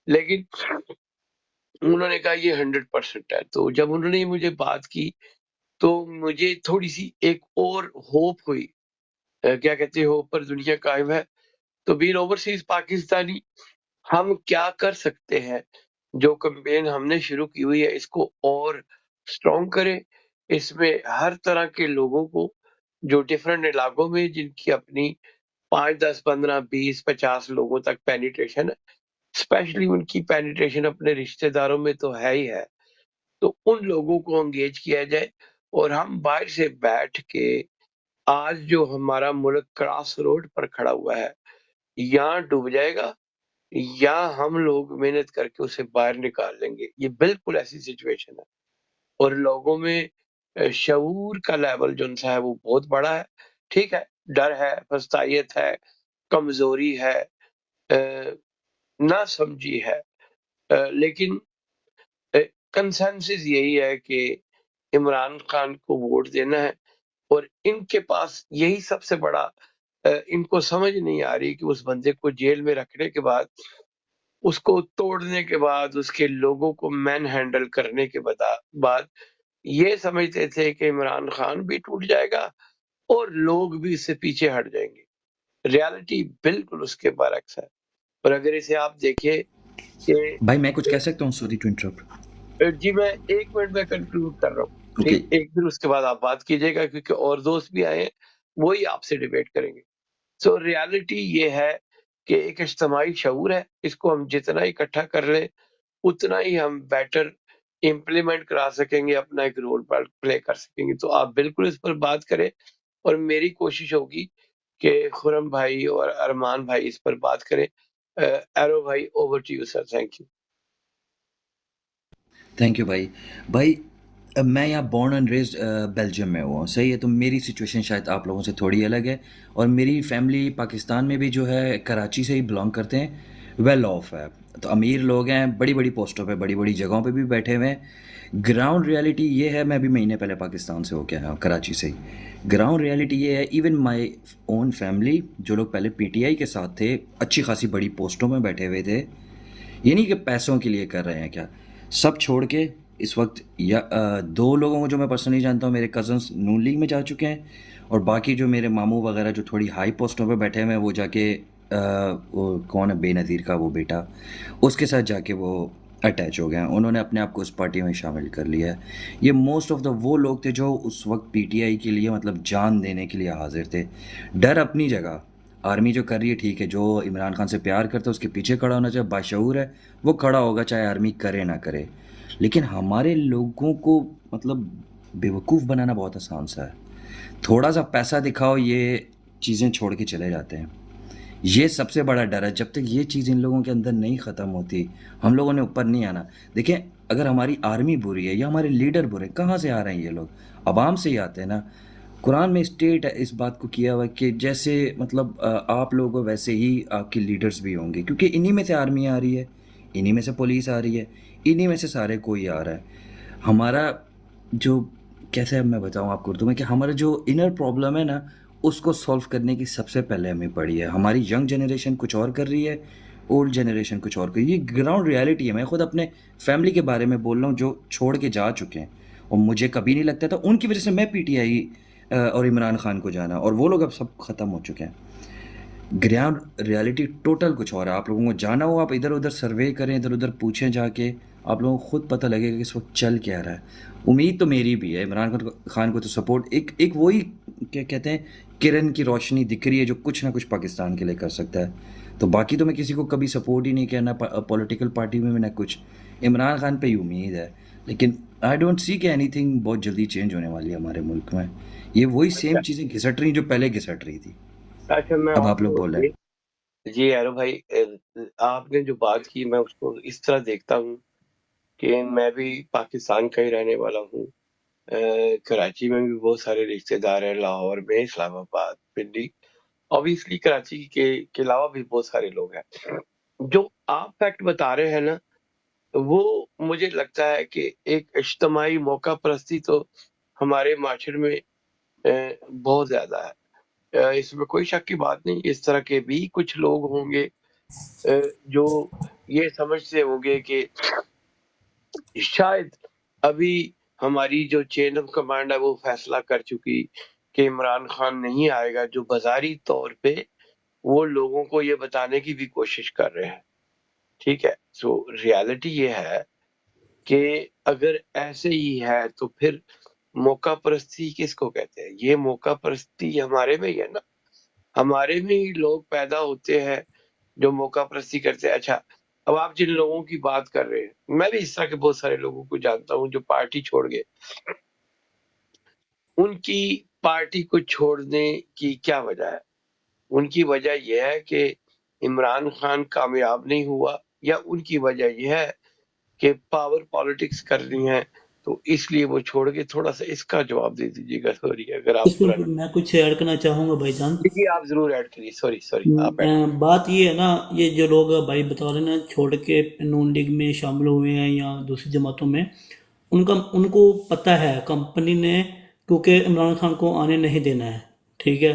لیکن انہوں نے کہا یہ 100% ہے. تو جب انہوں نے مجھے بات کی تو مجھے تھوڑی سی ایک اور ہوپ ہوئی. کیا کہتے ہیں ہوپ پر دنیا قائم ہے. تو بین اوورسیز پاکستانی ہم کیا کر سکتے ہیں، جو کمپین ہم نے شروع کی ہوئی ہے اس کو اور اسٹرانگ کریں. اس میں ہر طرح کے لوگوں کو جو ڈفرینٹ علاقوں میں جن کی اپنی 5 10 15 20 50 لوگوں تک پینیٹریشن ہے، اسپیشلی ان کی پینیٹریشن اپنے رشتہ داروں میں تو ہے ہی ہے، تو ان لوگوں کو انگیج کیا جائے. اور ہم باہر سے بیٹھ کے آج جو ہمارا ملک کراس روڈ پر کھڑا ہوا ہے، یا ڈوب جائے گا یا ہم لوگ محنت کر کے اسے باہر نکال لیں گے. یہ بالکل ایسی سچویشن ہے. اور لوگوں میں شعور کا لیول جو سا ہے وہ بہت بڑا ہے. ٹھیک ہے، ڈر ہے، پستائیت ہے، کمزوری ہے، نہ سمجھی ہے، لیکن کنسنسس یہی ہے کہ عمران خان کو ووٹ دینا ہے. اور ان کے پاس یہی سب سے بڑا ان کو سمجھ نہیں آ رہی کہ اس بندے کو جیل میں رکھنے کے بعد، اس کو توڑنے کے بعد، اس کے لوگوں کو مین ہینڈل کرنے کے بعد یہ سمجھتے تھے کہ عمران خان بھی ٹوٹ جائے گا اور لوگ بھی اس سے پیچھے ہٹ جائیں گے. ریالٹی بالکل اس کے برعکس ہے. اور اگر اسے آپ دیکھیں بھائی میں کچھ کہ کہہ سکتا ہوں؟ Sorry to interrupt. جی میں 1 منٹ میں کنکلوڈ کر رہا ہوں. اوکے. ٹھیک، ایک دن اس کے بعد آپ بات کیجیے گا کیونکہ اور دوست بھی آئے ہیں، وہی آپ سے ڈیبیٹ کریں گے. سو ریالٹی یہ ہے کہ ایک اجتماعی شعور ہے، اس کو ہم جتنا اکٹھا کر لیں اتنا ہی ہم بیٹر امپلیمنٹ کرا سکیں گے، اپنا ایک رول پلے کر سکیں گے. تو آپ بالکل اس پر بات کریں، اور میری کوشش ہوگی کہ خرم بھائی اور ارمان بھائی اس پر بات کریں. ایرو بھائی، over to you sir. Thank you. Thank you بھائی. بھائی میں یہاں بورن اینڈ ریزڈ بیلجیم میں ہوا ہوں، صحیح ہے. تو میری سچویشن شاید آپ لوگوں سے تھوڑی الگ ہے، اور میری فیملی پاکستان میں بھی جو ہے کراچی سے ہی بلانگ کرتے ہیں، ویل آف ہے. تو امیر لوگ ہیں، بڑی بڑی پوسٹوں پہ، بڑی بڑی جگہوں پہ بھی بیٹھے ہوئے ہیں. گراؤنڈ ریالٹی یہ ہے، میں بھی مہینے پہلے پاکستان سے ہو کے آیا ہوں، کراچی سے ہی. گراؤنڈ ریالٹی یہ ہے، ایون مائی اون فیملی جو لوگ پہلے پی ٹی آئی کے ساتھ تھے، اچھی خاصی بڑی پوسٹوں میں بیٹھے ہوئے تھے، یہ نہیں کہ پیسوں کے لیے کر رہے ہیں، کیا سب چھوڑ کے اس وقت یا 2 لوگوں کو جو میں پرسنلی جانتا ہوں، میرے کزنس نون لیگ میں جا چکے ہیں، اور باقی جو میرے ماموں وغیرہ جو تھوڑی ہائی پوسٹوں پہ بیٹھے ہوئے ہیں، وہ جا کے وہ کون ہے، بے نظیر کا وہ بیٹا، اس کے ساتھ جا کے وہ اٹیچ ہو گئے ہیں. انہوں نے اپنے آپ کو اس پارٹی میں شامل کر لیا ہے. یہ موسٹ آف دا وہ لوگ تھے جو اس وقت پی ٹی آئی کے لیے مطلب جان دینے کے لیے حاضر تھے. ڈر اپنی جگہ، آرمی جو کر رہی ہے ٹھیک ہے، جو عمران خان سے پیار کرتا ہے اس کے پیچھے کھڑا ہونا چاہیے، باشعور ہے وہ کھڑا ہوگا چاہے آرمی کرے نہ کرے. لیکن ہمارے لوگوں کو مطلب بیوقوف بنانا بہت آسان سا ہے. تھوڑا سا پیسہ دکھاؤ، یہ چیزیں چھوڑ کے چلے جاتے ہیں. یہ سب سے بڑا ڈر ہے. جب تک یہ چیز ان لوگوں کے اندر نہیں ختم ہوتی، ہم لوگوں نے اوپر نہیں آنا. دیکھیں اگر ہماری آرمی بری ہے یا ہمارے لیڈر برے، کہاں سے آ رہے ہیں یہ لوگ؟ عوام سے ہی آتے ہیں نا. قرآن میں اسٹیٹ اس بات کو کیا ہوا کہ جیسے مطلب آپ لوگ ہو ویسے ہی آپ کے لیڈرز بھی ہوں گے، کیونکہ انہی میں سے آرمی آ رہی ہے، انہی میں سے پولیس آ رہی ہے، انہی میں سے سارے کوئی آ رہا ہے. ہمارا جو کیسے میں بتاؤں آپ کو اردو میں، کہ ہمارا جو انر پرابلم ہے نا، اس کو سولو کرنے کی سب سے پہلے ہمیں پڑی ہے. ہماری ینگ جنریشن کچھ اور کر رہی ہے، اولڈ جنریشن کچھ اور کر رہی ہے. یہ گراؤنڈ ریالٹی ہے. میں خود اپنے فیملی کے بارے میں بول رہا ہوں جو چھوڑ کے جا چکے ہیں، اور مجھے کبھی نہیں لگتا تھا ان کی وجہ سے میں پی ٹی آئی اور عمران خان کو جانا، اور وہ لوگ اب سب ختم ہو چکے ہیں. گراؤنڈ ریالٹی ٹوٹل کچھ اور ہے. آپ لوگوں کو جانا ہو، آپ ادھر ادھر سروے کریں، ادھر ادھر پوچھیں جا کے، آپ لوگوں کو خود پتہ لگے گا کہ اس وقت چل کیا رہا ہے. امید تو میری بھی ہے عمران خان کو تو سپورٹ، ایک وہی کیا کہتے ہیں کرن کی روشنی دکھ رہی ہے جو کچھ نہ کچھ پاکستان کے لیے کر سکتا ہے. تو باقی تو میں کسی کو کبھی سپورٹ ہی نہیں کیا، نہ پولیٹیکل پارٹی میں نہ کچھ. عمران خان پہ ہی امید ہے، لیکن آئی ڈونٹ سی کہ اینی تھنگ بہت جلدی چینج ہونے والی ہے ہمارے ملک میں. یہ وہی سیم چیزیں گھسٹ رہی جو پہلے گھسٹ رہی تھی. اچھا، میں اب آپ لوگ بول رہے ہیں. جی ایرو بھائی، آپ نے جو بات کی میں اس کو اس طرح دیکھتا ہوں کہ میں بھی پاکستان کا ہی رہنے والا ہوں. کراچی میں بھی بہت سارے رشتے دار ہیں، لاہور میں، اسلام آباد، پنڈی. اوبیسلی کراچی کے علاوہ بھی بہت سارے لوگ ہیں. جو آپ فیکٹ بتا رہے ہیں نا، وہ مجھے لگتا ہے کہ ایک اجتماعی موقع پرستی تو ہمارے معاشرے میں بہت زیادہ ہے. اس میں کوئی شک کی بات نہیں. اس طرح کے بھی کچھ لوگ ہوں گے جو یہ سمجھتے ہوں گے کہ شاید ابھی ہماری جو چین آف کمانڈ ہے وہ فیصلہ کر چکی کہ عمران خان نہیں آئے گا، جو بظاہری طور پہ وہ لوگوں کو یہ بتانے کی بھی کوشش کر رہے ہیں. ٹھیک ہے. سو ریالٹی یہ ہے کہ اگر ایسے ہی ہے تو پھر موقع پرستی کس کو کہتے ہیں؟ یہ موقع پرستی ہمارے میں ہی ہے نا. ہمارے میں ہی لوگ پیدا ہوتے ہیں جو موقع پرستی کرتے ہیں. اچھا، اب آپ جن لوگوں کی بات کر رہے ہیں، میں بھی اس طرح کے بہت سارے لوگوں کو جانتا ہوں جو پارٹی چھوڑ گئے. ان کی پارٹی کو چھوڑنے کی کیا وجہ ہے؟ ان کی وجہ یہ ہے کہ عمران خان کامیاب نہیں ہوا، یا ان کی وجہ یہ ہے کہ پاور پالیٹکس کرنی ہے تو اس لیے وہ چھوڑ کے تھوڑا سا اس کا جواب دے دیجیے گا. سوری اگر اس آپ میں برا میں کچھ ایڈ کرنا چاہوں گا بھائی جان. دیکھیے آپ ضرور ایڈ کریے. سوری آپ ایڈ. بات یہ ہے نا، یہ جو لوگ بھائی بتا رہے ہیں نا چھوڑ کے نون لیگ میں شامل ہوئے ہیں یا دوسری جماعتوں میں، ان کو پتہ ہے کمپنی نے، کیونکہ عمران خان کو آنے نہیں دینا ہے، ٹھیک ہے،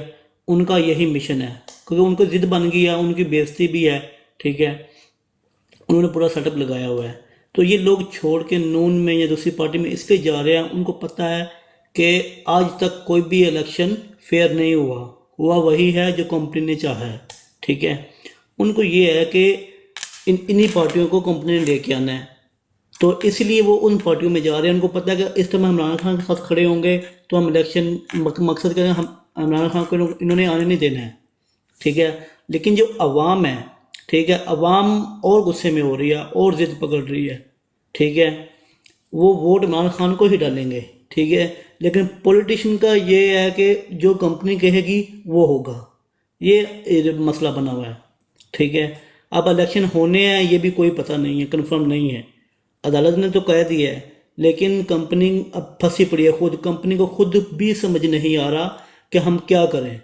ان کا یہی مشن ہے، کیونکہ ان کو ضد بن گئی ہے، ان کی بےعزتی بھی ہے، ٹھیک ہے، انہوں نے پورا سیٹ اپ لگایا ہوا ہے. تو یہ لوگ چھوڑ کے نون میں یا دوسری پارٹی میں اس لیے جا رہے ہیں، ان کو پتہ ہے کہ آج تک کوئی بھی الیکشن فیئر نہیں ہوا وہی ہے جو کمپنی نے چاہا ہے، ٹھیک ہے. ان کو یہ ہے کہ انہی پارٹیوں کو کمپنی نے لے کے آنا ہے، تو اس لیے وہ ان پارٹیوں میں جا رہے ہیں. ان کو پتہ ہے کہ اس ٹائم عمران خان کے ساتھ کھڑے ہوں گے تو ہم الیکشن، مقصد کیا ہے، ہم عمران خان کو انہوں نے آنے نہیں دینا ہے، ٹھیک ہے. لیکن جو عوام ہے، ٹھیک ہے، عوام اور غصے میں ہو رہی ہے اور ضد پکڑ رہی ہے، ٹھیک ہے، وہ ووٹ عمران خان کو ہی ڈالیں گے، ٹھیک ہے. لیکن پولیٹیشین کا یہ ہے کہ جو کمپنی کہے گی وہ ہوگا، یہ مسئلہ بنا ہوا ہے، ٹھیک ہے. اب الیکشن ہونے ہیں یہ بھی کوئی پتہ نہیں ہے، کنفرم نہیں ہے. عدالت نے تو کہہ دیا ہے، لیکن کمپنی اب پھنسی پڑی ہے. خود کمپنی کو خود بھی سمجھ نہیں آ رہا کہ ہم کیا کریں.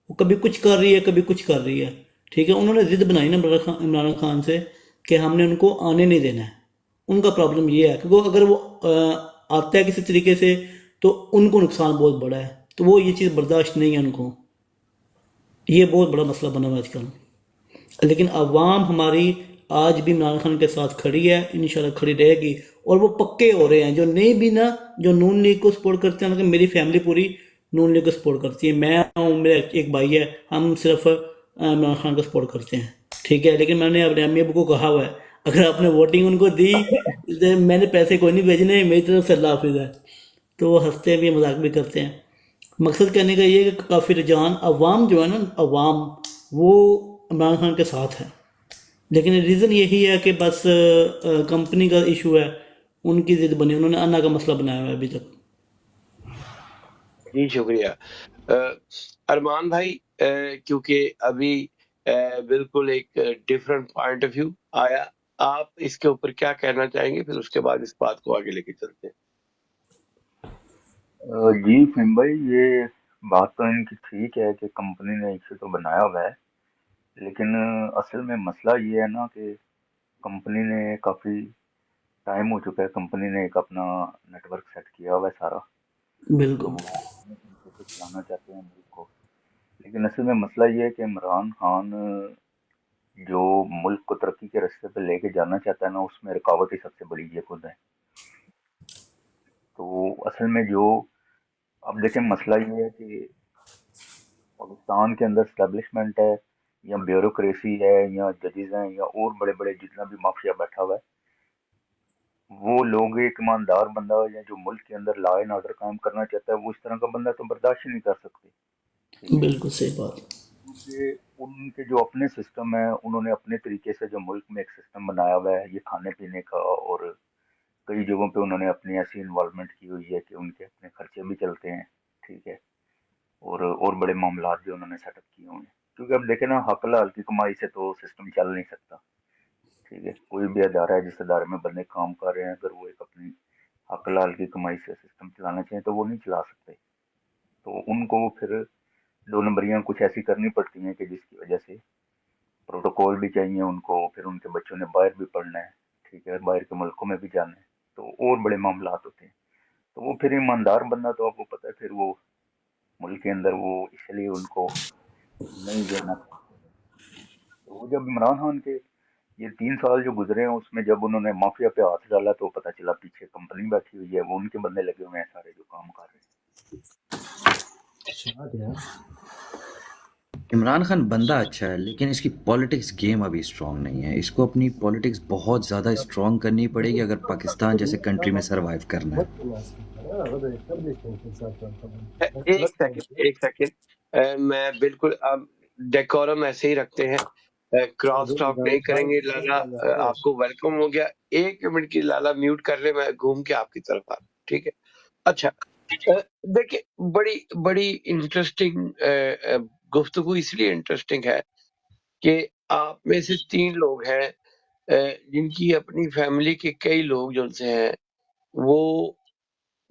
وہ کبھی کچھ کر رہی ہے، کبھی کچھ کر رہی ہے، ٹھیک ہے. انہوں نے ضد بنائی نا عمران خان سے کہ ہم نے ان کو آنے نہیں دینا ہے. ان کا پرابلم یہ ہے کیونکہ اگر وہ آتا ہے کسی طریقے سے تو ان کو نقصان بہت بڑا ہے، تو وہ یہ چیز برداشت نہیں ہے ان کو. یہ بہت بڑا مسئلہ بنا ہوا ہے آج کل. لیکن عوام ہماری آج بھی عمران خان کے ساتھ کھڑی ہے، انشاءاللہ کھڑی رہے گی. اور وہ پکے ہو رہے ہیں، جو نہیں بھی نا، جو نون لیگ کو سپورٹ کرتے ہیں، میری فیملی پوری نون لیگ کو سپورٹ کرتی ہے. میں ہوں، میرا ایک بھائی ہے، ہم صرف عمران خان کو سپورٹ کرتے ہیں، ٹھیک ہے. لیکن میں نے اپنے امی ابو کو کہا ہوا ہے اگر آپ نے ووٹنگ ان کو دی، میں نے پیسے کوئی نہیں بھیجنے، میری طرف سے اللہ حافظ ہے. تو وہ ہنستے بھی، مذاق بھی کرتے ہیں. مقصد کہنے کا یہ ہے کہ کافی رجحان عوام جو ہے نا، عوام وہ عمران خان کے ساتھ ہے. لیکن ریزن یہی ہے کہ بس کمپنی کا ایشو ہے، ان کی ضد بنی، انہوں نے انا کا مسئلہ بنایا ہوا ہے ابھی تک. جی شکریہ. ارمان بھائی، کیونکہ ابھی بالکل ایک ڈفرینٹ پوائنٹ آف ویو آیا، آپ اس کے اوپر کیا کہنا چاہیں گے؟ پھر اس کے بعد اس بات کو آگے لے کے چلتے ہیں. جی فہم بھائی، یہ بات تو ان کی ٹھیک ہے کہ کمپنی نے ایشو تو بنایا ہوا ہے، لیکن اصل میں مسئلہ یہ ہے نا کہ کمپنی نے کافی ٹائم ہو چکا ہے، کمپنی نے ایک اپنا نیٹ ورک سیٹ کیا ہوا ہے سارا، تو بالکل. وہ اپنے طریقے سے چلانا چاہتے ہیں ملک کو. لیکن اصل میں مسئلہ یہ ہے کہ عمران خان جو ملک کو ترقی کے راستے پہ لے کے جانا چاہتا ہے نا، اس میں رکاوٹ ہی سب سے بڑی یہ خود ہے. تو اصل میں جو اب دیکھیں مسئلہ یہ ہے کہ پاکستان کے اندر اسٹیبلشمنٹ ہے یا بیوروکریسی ہے یا ججز ہیں یا اور بڑے بڑے جتنا بھی مافیا بیٹھا ہوا ہے، وہ لوگ ایک ایماندار بندہ یا جو ملک کے اندر لا اینڈ آرڈر کام کرنا چاہتا ہے، وہ اس طرح کا بندہ تو برداشت ہی نہیں کر سکتے. ٹھیک ہے، بالکل صحیح بات. کیونکہ ان کے جو اپنے سسٹم ہے، انہوں نے اپنے طریقے سے جو ملک میں ایک سسٹم بنایا ہوا ہے یہ کھانے پینے کا، اور کئی جگہوں پہ انہوں نے اپنی ایسی انوالومنٹ کی ہوئی ہے کہ ان کے اپنے خرچے بھی چلتے ہیں. ٹھیک ہے، اور بڑے معاملات بھی انہوں نے سیٹ اپ کیے ہوئے ہیں. کیونکہ اب دیکھیں نا، حق حلال کی کمائی سے تو سسٹم چل نہیں سکتا. ٹھیک ہے، کوئی بھی ادارہ ہے جس ادارے میں بندے کام کر رہے ہیں، اگر وہ ایک اپنی حق حلال کی کمائی سے سسٹم چلانا چاہیں تو وہ نہیں چلا سکتے. تو ان کو پھر دو نمبریاں کچھ ایسی کرنی پڑتی ہیں کہ جس کی وجہ سے پروٹوکول بھی چاہیے ان کو، پھر ان کے بچوں نے باہر بھی پڑھنا ہے، ٹھیک ہے، باہر کے ملکوں میں بھی جانا ہے، تو اور بڑے معاملات ہوتے ہیں. تو وہ پھر ایماندار بندہ تو آپ کو پتہ ہے پھر وہ ملک کے اندر وہ اس لیے ان کو نہیں دینا. تو وہ جب عمران خان کے یہ 3 سال جو گزرے ہیں، اس میں جب انہوں نے مافیا پہ ہاتھ ڈالا تو پتہ چلا پیچھے کمپنی بیٹھی ہوئی ہے، وہ ان کے بندے لگے ہوئے ہیں سارے جو کام کر رہے ہیں. عمران خان بندہ اچھا ہے، لیکن اس کی پولیٹکس گیم ابھی اسٹرانگ نہیں ہے. اس کو اپنی پولیٹکس بہت زیادہ اسٹرانگ کرنی پڑے گی اگر پاکستان جیسے کنٹری میں سروائیو کرنا ہے. ایک سیکنڈ، میں بالکل اب ڈیکورم ایسے ہی رکھتے ہیں، کراس ٹاک نہیں کریں گے. لالا آپ کو ویلکم ہو گیا. 1 منٹ کی لالا میوٹ کر لے، میں گھوم کے آپ کی طرف آ رہا ہوں. ٹھیک ہے، اچھا. دیکھیں، بڑی انٹرسٹنگ گفتگو اس لیے انٹرسٹنگ ہے کہ آپ میں سے 3 لوگ ہیں جن کی اپنی فیملی کے کئی لوگ جو سے ہیں وہ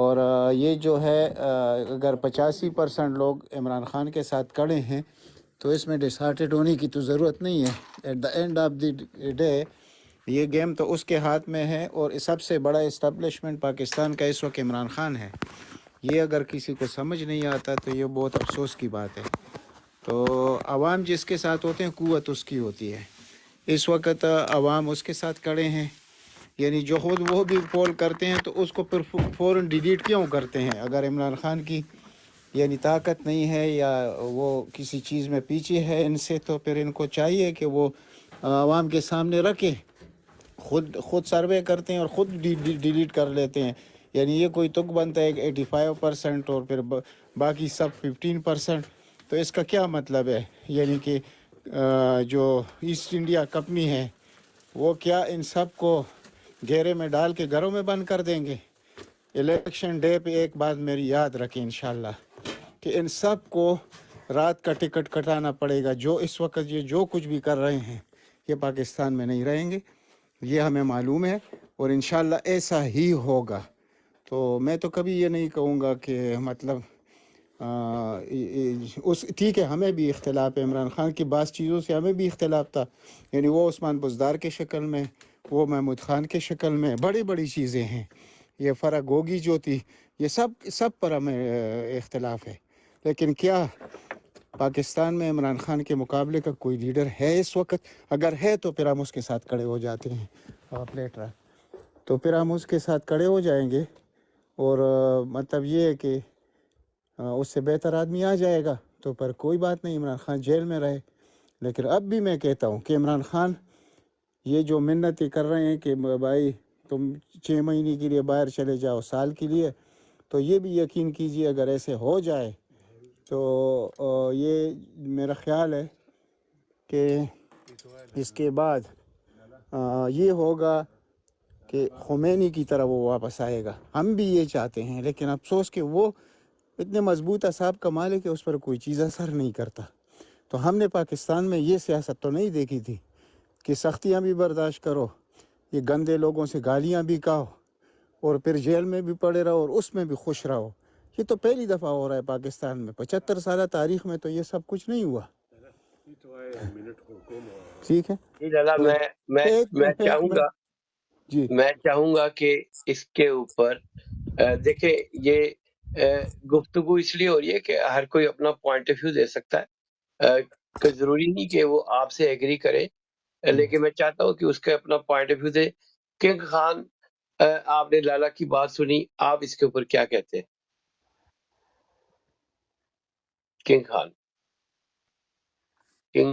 اور یہ جو ہے اگر 85% لوگ عمران خان کے ساتھ کھڑے ہیں تو اس میں ڈس ہارٹیڈ ہونے کی تو ضرورت نہیں ہے. At the end of the day یہ گیم تو اس کے ہاتھ میں ہے، اور سب سے بڑا اسٹیبلشمنٹ پاکستان کا اس وقت عمران خان ہے. یہ اگر کسی کو سمجھ نہیں آتا تو یہ بہت افسوس کی بات ہے. تو عوام جس کے ساتھ ہوتے ہیں قوت اس کی ہوتی ہے. اس وقت عوام اس کے ساتھ کھڑے ہیں، یعنی جو خود وہ بھی پول کرتے ہیں تو اس کو پھر فوراً ڈیلیٹ کیوں کرتے ہیں؟ اگر عمران خان کی یعنی طاقت نہیں ہے یا وہ کسی چیز میں پیچھے ہے ان سے، تو پھر ان کو چاہیے کہ وہ عوام کے سامنے رکھے. خود سروے کرتے ہیں اور خود ڈیلیٹ کر لیتے ہیں. یعنی یہ کوئی تک بنتا ہے 85% اور پھر باقی سب 15%. تو اس کا کیا مطلب ہے؟ یعنی کہ جو ایسٹ انڈیا کمپنی ہے وہ کیا ان سب کو گھیرے میں ڈال کے گھروں میں بند کر دیں گے؟ الیکشن ڈے پہ ایک بات میری یاد رکھیں انشاءاللہ کہ ان سب کو رات کا ٹکٹ کٹانا پڑے گا. جو اس وقت یہ جو کچھ بھی کر رہے ہیں یہ پاکستان میں نہیں رہیں گے، یہ ہمیں معلوم ہے، اور انشاءاللہ ایسا ہی ہوگا. تو میں تو کبھی یہ نہیں کہوں گا کہ مطلب ٹھیک ہے ہمیں بھی اختلاف ہے، عمران خان کی بعض چیزوں سے ہمیں بھی اختلاف تھا، یعنی وہ عثمان بزدار کے شکل میں، وہ محمود خان کے شکل میں، بڑی چیزیں ہیں. یہ فرق گوگی جو تھی، یہ سب پر ہمیں اختلاف ہے. لیکن کیا پاکستان میں عمران خان کے مقابلے کا کوئی لیڈر ہے اس وقت؟ اگر ہے تو پھر ہم اس کے ساتھ کھڑے ہو جاتے ہیں. تو پھر ہم اس کے ساتھ کھڑے ہو جائیں گے، اور مطلب یہ ہے کہ اس سے بہتر آدمی آ جائے گا تو پر کوئی بات نہیں، عمران خان جیل میں رہے. لیکن اب بھی میں کہتا ہوں کہ عمران خان یہ جو منتیں کر رہے ہیں کہ بھائی تم 6 مہینے کے لیے باہر چلے جاؤ، سال کے لیے، تو یہ بھی یقین کیجئے اگر ایسے ہو جائے تو یہ میرا خیال ہے کہ اس کے بعد یہ ہوگا کہ خمینی کی طرح وہ واپس آئے گا. ہم بھی یہ چاہتے ہیں، لیکن افسوس کہ وہ اتنے مضبوط اعصاب کا مالک ہے، اس پر کوئی چیز اثر نہیں کرتا. تو ہم نے پاکستان میں یہ سیاست تو نہیں دیکھی تھی کہ سختیاں بھی برداشت کرو، یہ گندے لوگوں سے گالیاں بھی کھاؤ، اور پھر جیل میں بھی پڑے رہو اور اس میں بھی خوش رہو. یہ تو پہلی دفعہ ہو رہا ہے پاکستان میں، 75 سالہ تاریخ میں تو یہ سب کچھ نہیں ہوا. ٹھیک ہے، جی لالا، تو میں چاہوں گا جی میں چاہوں گا کہ اس کے اوپر دیکھیں، یہ گفتگو اس لیے ہو رہی ہے کہ ہر کوئی اپنا پوائنٹ آف ویو دے سکتا ہے، کہ ضروری نہیں کہ وہ آپ سے ایگری کرے، لیکن میں چاہتا ہوں کہ اس کا اپنا پوائنٹ آف ویو دے. کنگ خان، آپ نے لالا کی بات سنی، آپ اس کے اوپر کیا کہتے ہیں؟ کنگ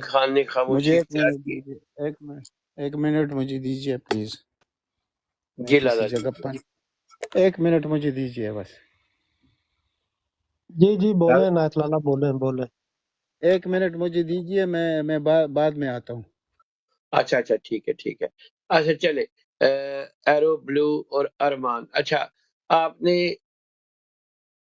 خان نے مجھے خاموشی ایک اختیار منٹ کی. دیجیے، ایک منٹ مجھے دیجیے پلیز. میں جی کسی لالا جی. جگہ پر 1 منٹ مجھے دیجیے بس. جی بولیں نایت لالا، بولیں. 1 منٹ مجھے دیجیے، میں بعد میں آتا ہوں. اچھا ٹھیک ہے. اچھا چلے، ایرو بلو اور ارمان. اچھا، آپ نے